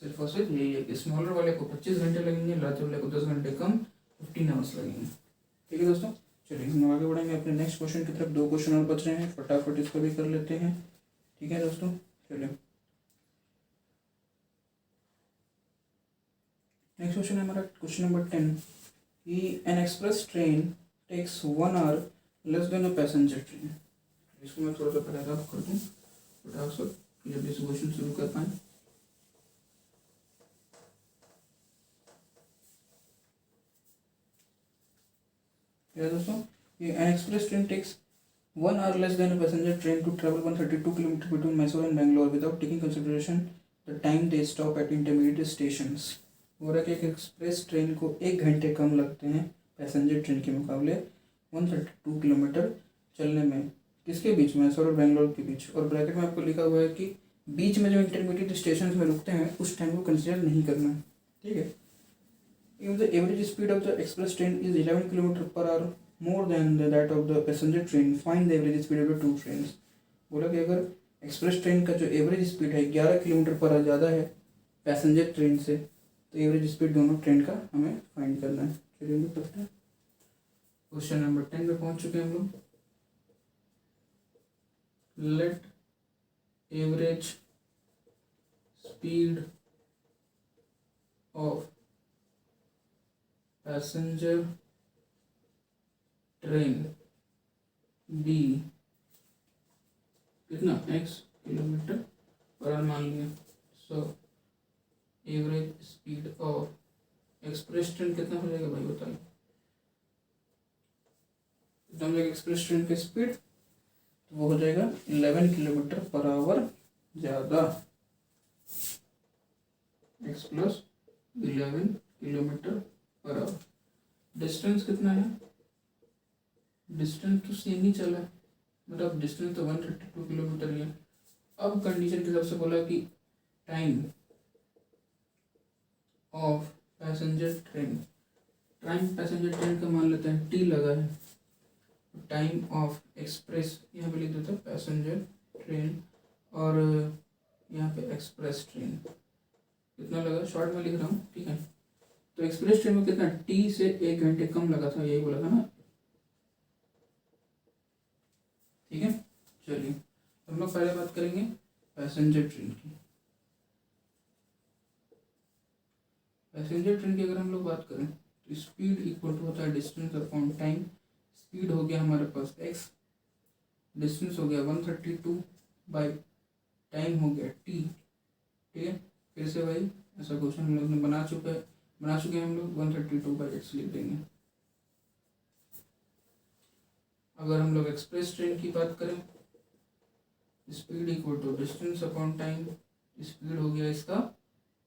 सिर्फ और सिर्फ यही है कि स्मॉलर वाले को 25 घंटे लगेंगे, लार्जर वाले को 10 घंटे कम, 15 आवर्स लगेंगे। ठीक है दोस्तों, चलिए हम आगे बढ़ेंगे अपने नेक्स्ट क्वेश्चन की तरफ। 2 क्वेश्चन और बच रहे हैं, फटाफट इसको भी कर लेते हैं। ठीक है दोस्तों, चलिए नेक्स्ट क्वेश्चन है हमारा क्वेश्चन नंबर 10 कि an express train takes 1 hour less than a passenger train. इसको मैं थोड़ा सा पैराग्राफ कर दूँ फटाफट, जब इस क्वेश्चन शुरू कर पाएँ। दोस्तों, ये an express train takes 1 hour less than a passenger train to travel 132 kilometers between Mysore and Bangalore without taking consideration the time they stop at intermediate stations। हो रहा है कि एक एक्सप्रेस ट्रेन को 1 घंटे कम लगते हैं पैसेंजर ट्रेन के मुकाबले 132 किलोमीटर चलने में, किसके बीच, मैसूर और बेंगलोर के बीच। और ब्रैकेट में आपको लिखा हुआ है कि बीच में जो इंटरमीडिएट स्टेशन में रुकते हैं उस टाइम को कंसिडर नहीं करना है। ठीक है, the average speed of the express train is 11 km/h more than that of the passenger train, find the average speed of the two trains। बोला कि अगर एक्सप्रेस ट्रेन का जो एवरेज स्पीड है 11 km/h ज़्यादा है पैसेंजर ट्रेन से, तो एवरेज स्पीड दोनों ट्रेन का हमें फाइंड करना है। चलिए हम लोग करते हैं, क्वेश्चन नंबर 10 पे पहुंच चुके हैं हम लोग। Let average speed of passenger train be कितना x km/h मान लिया। So average speed of express train कितना हो जाएगा भाई बताइए, कितना हो जाएगा एक्सप्रेस ट्रेन की स्पीड, तो वो हो जाएगा 11 km/h ज़्यादा, x + 11 km/h। डिस्टेंस कितना है, डिस्टेंस तो सेम ही चला है, मतलब डिस्टेंस तो 132 किलोमीटर ही है। अब कंडीशन के हिसाब से बोला कि time of passenger train, time passenger train का मान लेते हैं टी लगा है, टाइम ऑफ एक्सप्रेस यहाँ पे लिख देते हैं पैसेंजर ट्रेन, और यहाँ पे एक्सप्रेस ट्रेन कितना लगा, शॉर्ट में लिख रहा हूँ, ठीक है। तो एक्सप्रेस ट्रेन में कितना टी से 1 घंटे कम लगा था, यही बोला था ना, ठीक है। चलिए हम लोग पहले बात करेंगे पैसेंजर ट्रेन की। पैसेंजर ट्रेन की अगर हम लोग बात करें तो स्पीड इक्वल टू होता है डिस्टेंस अपॉन टाइम। स्पीड हो गया हमारे पास x, डिस्टेंस हो गया 132 बाई टाइम हो गया t। ठीक है, फिर से भाई ऐसा क्वेश्चन हम लोग ने बना चुके हैं हम लोग, 132/x लिख देंगे। अगर हम लोग एक्सप्रेस ट्रेन की बात करें, speed equal to distance upon time, speed हो गया इसका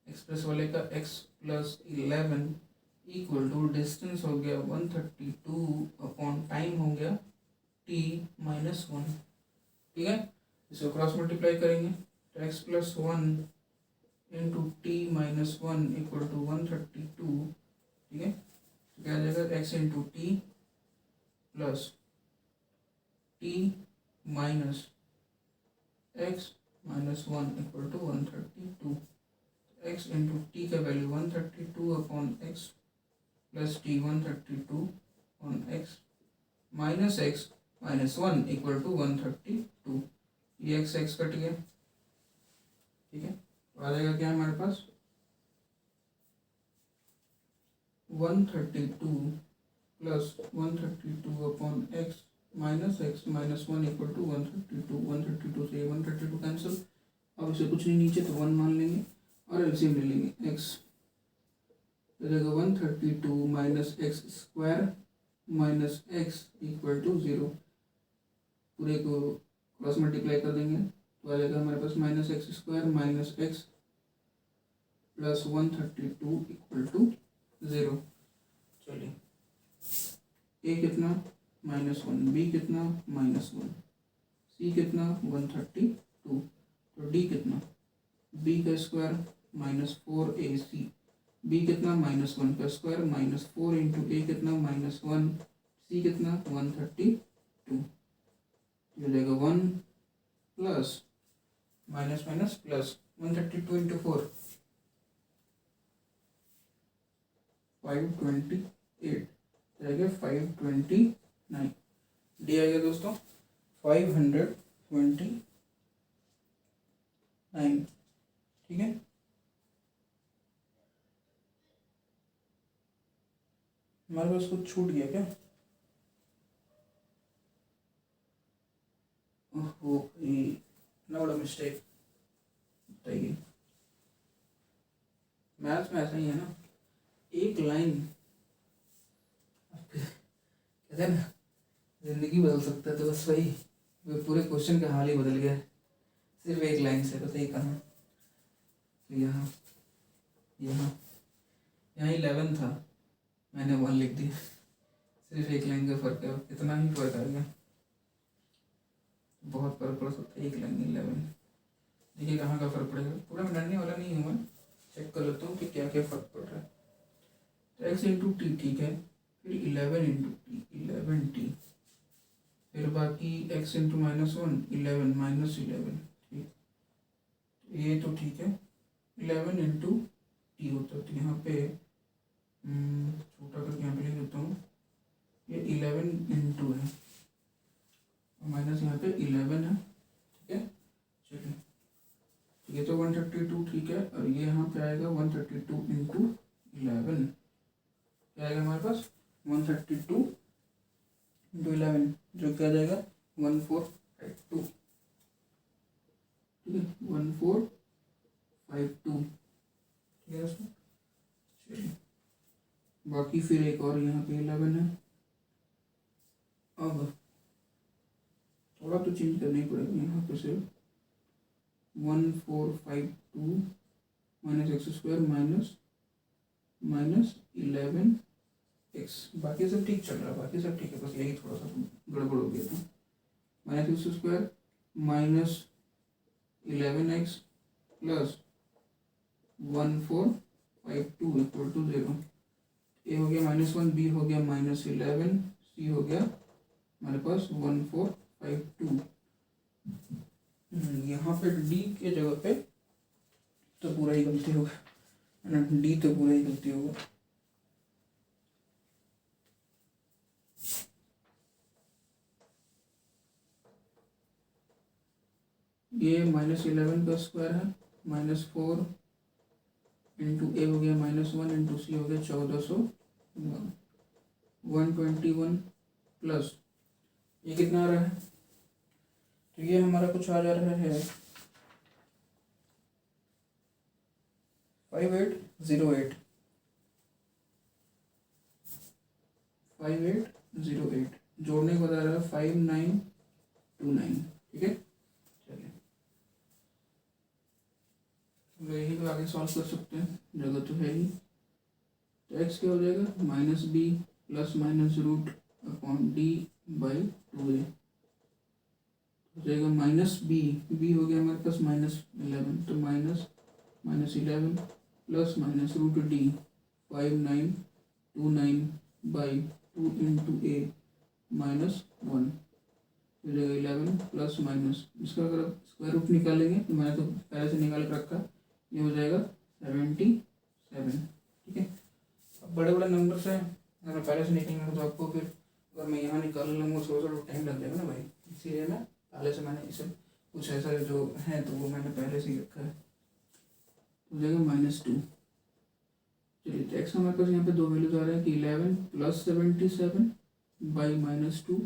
एक्सप्रेस वाले का x + 11 इक्वल टू डिस्टेंस हो गया 132 अपॉन टाइम हो गया t - 1। ठीक है, इसको क्रॉस मल्टीप्लाई करेंगे तो x + 1 into t - 1 equal to 132। ठीक है, तो क्या आ जाएगा x into T plus t minus x - 1 equal to 132। x into T का value 132 upon x plus t 132 upon x minus x - 1 equal to 132। ये एक्स एक्स कट गया, ठीक है। तो आ जाएगा क्या हमारे पास 132 plus 132 upon x minus x minus 1 equal to 132। 132 से 132 कैंसिल, अब इसे कुछ नहीं नीचे तो 1 मान लेंगे और एलसीएम ले लेंगे। एक्स हो जाएगा 132 minus x square minus x equal to 0। पूरे को क्रॉस मल्टीप्लाई कर देंगे तो आ जाएगा हमारे पास minus x square minus x plus 132 equal to 0। चलिए ए कितना -1, बी कितना -1, सी कितना 132, तो डी कितना बी का स्क्वायर -4ac, बी कितना -1 का स्क्वायर -4 इंटू ए कितना -1, सी कितना 132। हो जाएगा 1 plus minus minus plus 132 into 4 528 जाएगा 529। डी आएगा दोस्तों 529, ठीक है। हमारे पास कुछ छूट गया क्या? ओहो भाई, इतना बड़ा मिस्टेक। बताइए, मैथ्स में ऐसा ही है ना, एक लाइन कहते हैं ना जिंदगी बदल सकता है, तो बस वही पूरे क्वेश्चन का हाल ही बदल गया सिर्फ एक लाइन से। बताइए कहाँ? तो यहाँ यहाँ यहाँ 11 था, मैंने 1 लिख दिया, सिर्फ एक लाइन का फर्क है, इतना ही फर्क आ गया। बहुत फर्क पड़ सकता है एक लाइन 11। देखिए कहाँ का फर्क पड़ेगा, पूरा मैं डरने वाला नहीं हूँ, मैं चेक कर लेता हूँ कि क्या क्या फर्क पड़ रहा है। तो एक्स इंटू टी, ठीक है, फिर 11 इंटू टी 11t, फिर बाकी एक्स इंटू -1 11 -11, ठीक। ये तो ठीक है, 11 इंटू टी होता है, तो यहाँ पे छोटा करके यहाँ पे लिख देता हूँ, ये 11 इंटू है, माइनस यहाँ पे 11 है, ठीक है। चलिए ये तो 132, ठीक है, और ये यहाँ पे आएगा 132 इंटू 11, क्या आएगा हमारे पास 132 इंटू 11, जो क्या जाएगा 1452, ठीक है, 1452, ठीक है दोस्तों। चलिए बाकी फिर एक और यहाँ पे 11 है, अब थोड़ा तो चेंज करना ही पड़ेगा, यहाँ पे सिर्फ 1452 minus x square minus 11x, बाकी सब ठीक चल रहा है, बाकी सब ठीक है, बस यही थोड़ा सा गड़बड़ हो गया था। Minus x square minus 11x plus 1452 equal to 0। ए हो गया -1, बी हो गया -11, सी हो गया हमारे पास 1452। यहाँ पे डी के जगह पे तो पूरा ही गलती होगा, है ना, डी तो पूरा ही गलती होगा। ये -11 का स्क्वायर है, -4 इंटू ए हो गया -1 इंटू सी हो गया 1401, 121 प्लस ये कितना आ रहा है, तो ये हमारा कुछ आ जा रहा है 5808, 5808 जोड़ने को बता रहा है 5929, ठीक है। चलिए हम लोग यही को आगे सॉल्व कर सकते हैं, जगह तो है ही। तो एक्स क्या हो जाएगा -b plus minus root upon d by 2a हो जाएगा -b हो गया हमारे पास -11, तो -11 plus minus root d 5929 by 2 into a -1 हो जाएगा 11 प्लस माइनस, इसका अगर स्क्वायर रूट निकालेंगे तो मैंने तो पहले से निकाल के रखा, ये हो जाएगा 77, ठीक है। अब बड़े बड़े नंबर से अगर पहले से निकलेंगे तो आपको फिर अगर मैं यहाँ निकाल लूँगा थोड़ा सा टाइम लग जाएगा ना भाई, इसीलिए मैं पहले से मैंने इसे कुछ ऐसा जो है तो वो मैंने पहले से ही रखा है, तो हो जाएगा -2। चलिए तो एक्स हमारे पास यहाँ पे दो वैल्यूज आ रहे हैं कि 11 + 77 बाई -2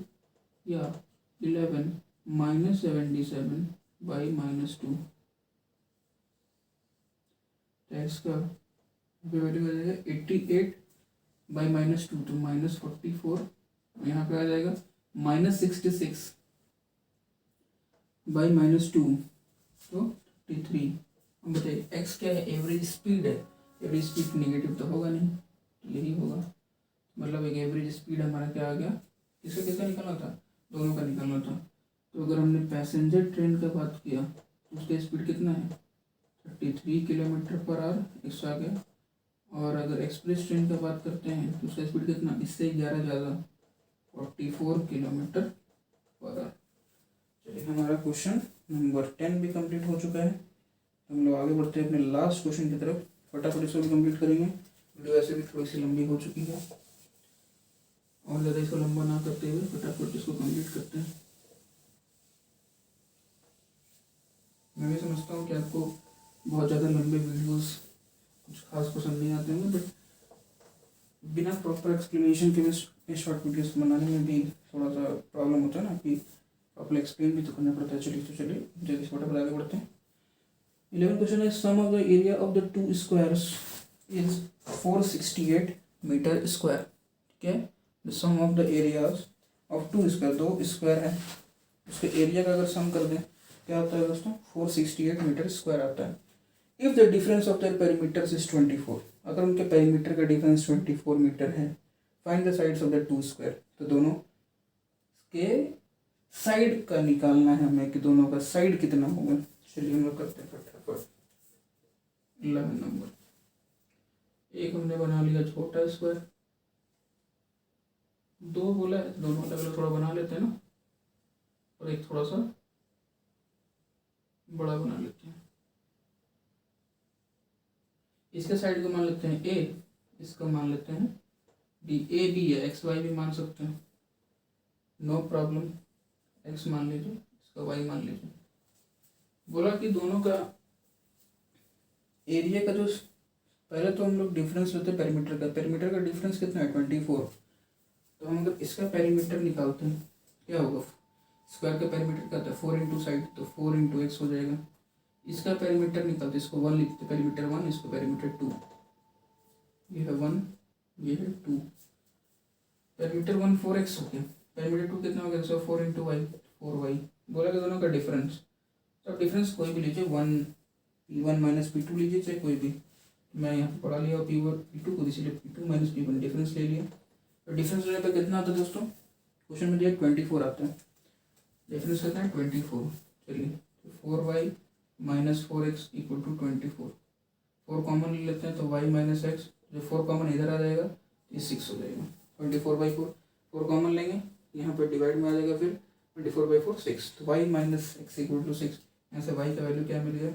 या 11 - 77 बाई -2। तो एक्स का वैल्यू आ जाएगा 88 बाई -2 तो -44। यहाँ पे आ जाएगा -66 बाई -2 तो 33। अब बताइए एक्स क्या है, एवरेज स्पीड है। एवरेज स्पीड नेगेटिव तो होगा नहीं, तो यही होगा। मतलब एक एवरेज स्पीड हमारा क्या आ गया, किसका किसका निकलना था, दोनों का निकलना था। तो अगर हमने पैसेंजर ट्रेन का बात किया तो उसका स्पीड कितना है 33 km/h, एक्स आ गया। और अगर एक्सप्रेस ट्रेन का बात करते हैं तो उसका स्पीड कितना, इससे 11 ज़्यादा 44 km/h। चलिए हमारा क्वेश्चन नंबर 10 भी कंप्लीट हो चुका है। हम लोग आगे बढ़ते हैं अपने लास्ट क्वेश्चन की तरफ। फटाफट इसको भी कंप्लीट करेंगे। वीडियो वैसे भी थोड़ी सी लंबी हो चुकी है, और ज़्यादा इसको लंबा ना करते हुए फटाफट इसको कंप्लीट करते हैं। मैं भी समझता हूँ कि आपको बहुत ज़्यादा लंबे वीडियोस कुछ खास पसंद नहीं आते होंगे, बट बिना प्रॉपर एक्सप्लेनेशन के भी शॉर्ट वीडियोस बनाने में भी थोड़ा सा प्रॉब्लम होता है ना, कि प्रॉपर एक्सप्लेन भी तो करना पड़ता है। चलिए जल्दी से फटाफट आगे बढ़ते हैं। 11 क्वेश्चन है, sum of the area of the two squares is 468 metre square. ठीक है, the sum of the areas of two square, दो स्क्वायर है, उसके एरिया का अगर सम कर दें क्या आता है दोस्तों, 468 मीटर स्क्वायर आता है। If the difference of their perimeters is 24, अगर उनके पेरीमीटर का डिफरेंस 24 मीटर है, find the sides of the to square, तो दोनों के साइड का निकालना है हमें कि दोनों का साइड कितना होगा। चलिए हम लोग करते हैं फटाफट। 11 नंबर, एक हमने बना लिया छोटा स्क्वायर, दो बोला है तो दोनों अलग अलग थोड़ा बना लेते हैं ना, और एक थोड़ा सा बड़ा बना लेते हैं। इसके साइड को मान लेते हैं ए, इसका मान लेते हैं बी। ए बी है, एक्स वाई भी मान सकते हैं, नो प्रॉब्लम। एक्स मान लीजिए, इसका वाई मान लीजिए। बोला कि दोनों का एरिया का जो, पहले तो हम लोग डिफरेंस लेते हैं पेरीमीटर का। पेरीमीटर का डिफरेंस कितना है 24। तो हम अगर इसका पेरीमीटर निकालते हैं क्या होगा, स्क्वायर का पेरीमीटर क्या होता है 4 इंटू साइड, तो 4 इंटू एक्स हो जाएगा। इसका पेरीमीटर निकालते, इसको 1 लिखते, पेरीमीटर 1, इसको पेरीमीटर 2। ये है 1, ये है 2। पेरीमीटर 1 4x हो गया, पेरीमीटर 2 कितना हो गया, 4 इंटू वाई 4y। बोला कि दोनों का डिफरेंस, तो डिफरेंस कोई भी लीजिए, 1 P1 - P2 लीजिए, चाहे कोई भी। मैं यहाँ पे पढ़ा लिया P1 P2 को, इसीलिए P2 - P1 डिफरेंस ले लिया। तो डिफरेंस लेने पर कितना आता है दोस्तों, क्वेश्चन में दिया 24 आता है। डिफरेंस कितना है 24। चलिए 4y - 4x = 24। 4 कॉमन ले लेते हैं तो y - x, जो 4 कॉमन इधर आ जाएगा ये 6 हो जाएगा। 24/4, 4 कॉमन लेंगे, यहाँ पर डिवाइड में आ जाएगा, फिर 24/4 6, तो y - x = 6। यहाँ से y का वैल्यू क्या मिल गया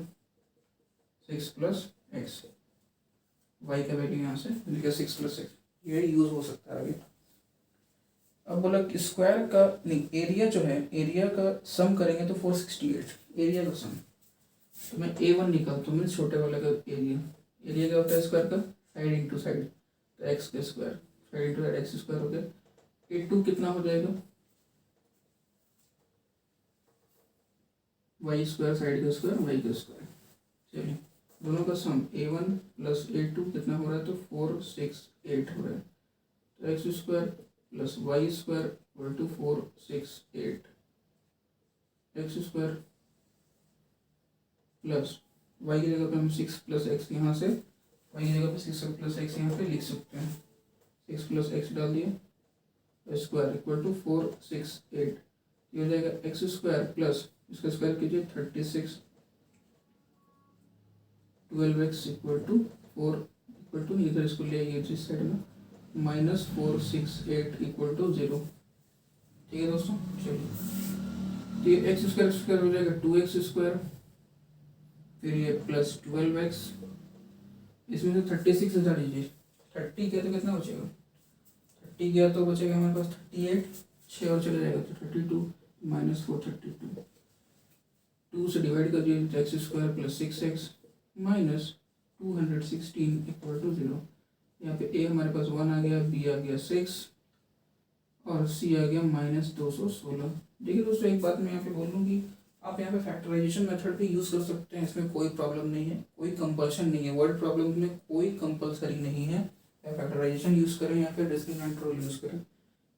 6 + x। y का वैल्यू यहाँ से मिल गया 6 + x। ये यूज हो सकता है आगे। अब बोला कि स्क्वायर का नहीं, एरिया जो है, एरिया का सम करेंगे तो 468 एरिया का सम। तो मैं A1 निकालता हूँ, छोटे वाले का एरिया। एरिया क्या होता है स्क्वायर का, साइड इंटू साइड, तो एक्स का square, side into side x square हो गया। A2 कितना हो जाएगा, वाई स्क्वायर, साइड का स्क्वायर वाई का स्क्वायर। चलिए दोनों का सम A1 + A2 कितना हो रहा है, तो 468 हो रहा है। तो x square + y square = 468, x square plus y की जगह पे हम 6 + x यहाँ से, वाई की जगह पे 6 + x यहाँ पे लिख सकते हैं। 6 + x डाल दिए, स्क्वायर = 468। ये हो जाएगा एक्स स्क्वायर प्लस इसका स्क्वायर कीजिए 36, 12x = 4 इधर इसको ले आइए जिस साइड में, -468 = 0। ठीक है दोस्तों, चलिए तो ये एक्स स्क्वायर हो जाएगा 2x², फिर ये प्लस 12x, इसमें से 36 हटा दीजिए। 30 किया तो कितना बचेगा, 30 गया तो बचेगा हमारे पास 38, 6 और चले जाएगा तो 32 - 432। 2 से डिवाइड कर दिया तो x square plus 6x minus 216 equal to 0। यहाँ पे ए हमारे पास 1 आ गया, बी आ गया 6 और सी आ गया -216। देखिए दोस्तों, एक बात मैं यहाँ पे बोल दूँ कि आप यहाँ पे फैक्टराइजेशन मेथड भी यूज़ कर सकते हैं, इसमें कोई प्रॉब्लम नहीं है, कोई कंपल्शन नहीं है। वर्ड प्रॉब्लम में कोई कंपल्सरी नहीं है, या फैक्टराइजेशन यूज़ करें या फिर डिस्क्रिमिनेंट रूल यूज़ करें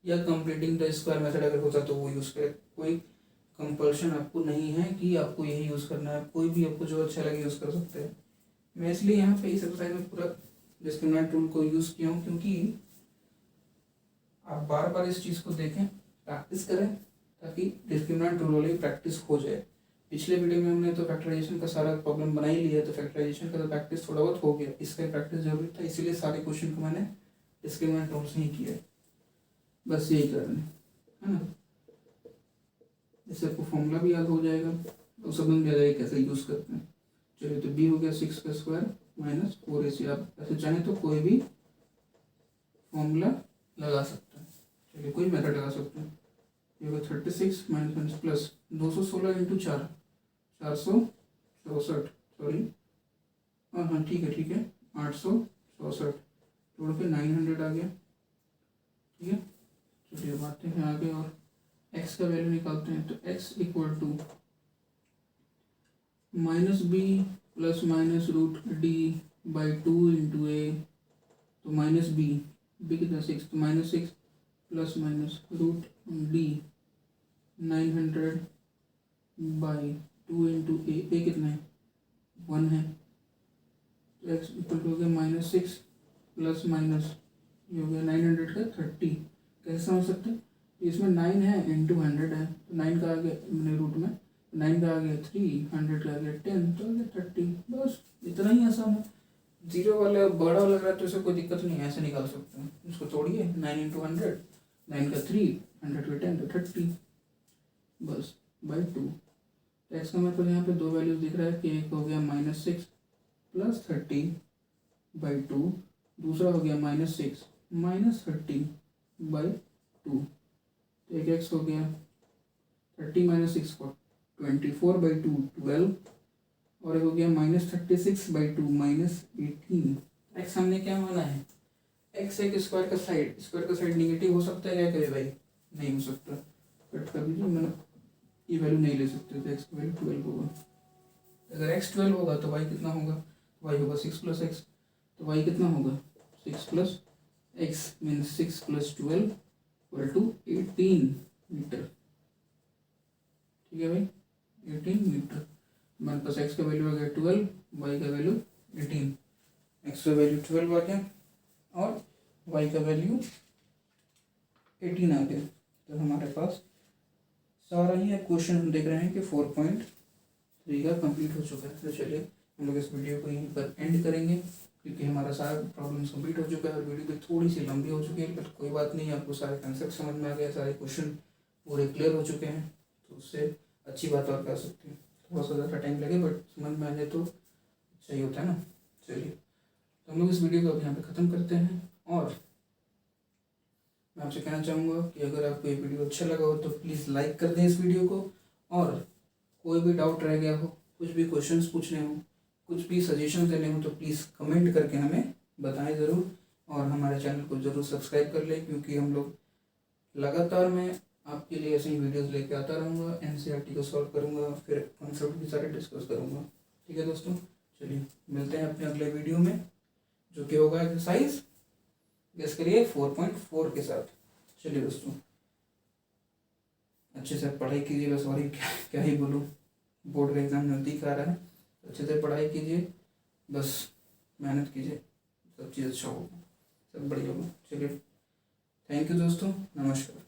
या कंप्लीटिंग द स्क्वायर मेथड अगर होता तो वो यूज़ करें। कोई कंपल्शन आपको नहीं है कि आपको यही यूज़ करना है, कोई भी आपको जो अच्छा लगे यूज़ कर सकते हैं। मैं इसलिए यहाँ पे इस एक्सरसाइज में पूरा डिस्क्रिमिनेंट रूल को यूज़ किया हूँ, क्योंकि आप बार बार इस चीज़ को देखें, प्रैक्टिस करें, ताकि डिस्क्रिमिनेंट रूल वाली प्रैक्टिस हो जाए। पिछले वीडियो में हमने तो फैक्टराइजेशन का सारा प्रॉब्लम बना ही लिया, तो फैक्टराइजेशन का तो प्रैक्टिस थोड़ा बहुत हो गया, इसका प्रैक्टिस जरूरी था, इसीलिए सारे क्वेश्चन को मैंने डिस्क्रिमिनेंट रूल से ही किया है। बस यही कारण है ना। इससे आपको फॉर्मूला भी याद हो जाएगा और समझ में आ जाएगा कैसे यूज़ करते हैं। चलिए, तो बी हो गया 6 का स्क्वायर माइनस 4ac। आप ऐसे चाहें तो कोई भी फॉर्मूला लगा सकते हैं, चलिए कोई मेथड लगा सकते हैं। ये होगा 36 माइनस प्लस 216 इंटू 4, 464, सॉरी हाँ ठीक है 864, जोड़ के 900 आ गया। ठीक है, चलिए बातें हैं आगे और x का वैल्यू निकालते हैं। तो x equal to -b plus minus root D by 2 into A, तो माइनस बी कितना 6, तो -6 plus minus root D 900 by 2 into A कितना है 1 है, तो एक्स इक्वल टू हो गया -6 प्लस माइनस ये हो गया 900 का 30। कैसे समझ सकते हैं, इसमें 9 है इंटू 100 है, तो 9 का आ गया मैंने रूट में, 9 का आ गया 3, 100 का आ गया 10, तो आ गया 30। बस इतना ही आसान है। जीरो वाला बड़ा लग रहा है तो इसे कोई दिक्कत नहीं है, ऐसे निकाल सकते हैं। इसको तोड़िए, 9 इंटू 100, 9 का 3, 100 का 10, तो 30 बस बाई 2। तो एक्स का मेरे पास यहाँ पे दो वैल्यूज दिख रहा है कि एक हो गया -6 प्लस 30 बाई 2, दूसरा हो गया -6 माइनस 30 बाई 2। तो एक एक्स हो गया 30 माइनस 6 को 24 बाई 2 12, और एक हो गया -36 बाई 2 -18। एक्स हमने क्या माना है, एक्स एक स्क्वायर का साइड निगेटिव हो सकता है क्या कभी भाई, नहीं हो सकता। कट कर दीजिए, मैंने ये वैल्यू नहीं ले सकते, तो एक्स की वैल्यू 12 होगा। अगर एक्स 12 होगा तो वाई कितना होगा, वाई होगा 6 प्लस एक्स, तो वाई कितना होगा 6 plus x means 6 plus 12 equal to 18 metre. ठीक है भाई, 18 मीटर। हमारे पास एक्स का वैल्यू आ गया 12, वाई का वैल्यू 18। एक्स का वैल्यू 12 आ गया और वाई का वैल्यू 18 आ गया। तो हमारे पास सारा ही अब क्वेश्चन हम देख रहे हैं कि 4.3 का कंप्लीट हो चुका है। तो चलिए हम लोग इस वीडियो को यहीं पर एंड करेंगे, क्योंकि हमारा सारा प्रॉब्लम्स कंप्लीट हो चुका है और वीडियो भी थोड़ी सी लंबी हो चुकी है, पर कोई बात नहीं, आपको सारे कंसेप्ट समझ में आ गया, सारे क्वेश्चन पूरे क्लियर हो चुके हैं। तो उससे अच्छी बात और कर सकते हैं, थोड़ा सा ज़्यादा टाइम लगे बट समझ में आ जाए तो अच्छा ही होता है ना। चलिए, तो हम लोग इस वीडियो को अब यहाँ पे ख़त्म करते हैं, और मैं आपसे कहना चाहूँगा कि अगर आपको ये वीडियो अच्छा लगा हो तो प्लीज़ लाइक कर दें इस वीडियो को, और कोई भी डाउट रह गया हो, कुछ भी क्वेश्चंस पूछने हो, कुछ भी सजेशन देने हो, तो प्लीज़ कमेंट करके हमें बताएं ज़रूर, और हमारे चैनल को ज़रूर सब्सक्राइब कर लें, क्योंकि हम लोग लगातार मैं आपके लिए ऐसे ही वीडियोस लेके आता रहूँगा। एनसीईआरटी को सॉल्व करूँगा, फिर कॉन्सेप्ट भी सारे डिस्कस करूँगा। ठीक है दोस्तों, चलिए मिलते हैं अपने अगले वीडियो में, जो कि होगा एक्सरसाइज गेस करिए 4.4 के साथ। चलिए दोस्तों, अच्छे से पढ़ाई कीजिए, बस और क्या ही बोलूँ, बोर्ड का एग्ज़ाम नज़दीक आ रहा है, अच्छे से पढ़ाई कीजिए, बस मेहनत कीजिए, सब चीज़ अच्छा होगा, सब बढ़िया होगा। चलिए, थैंक यू दोस्तों, नमस्कार।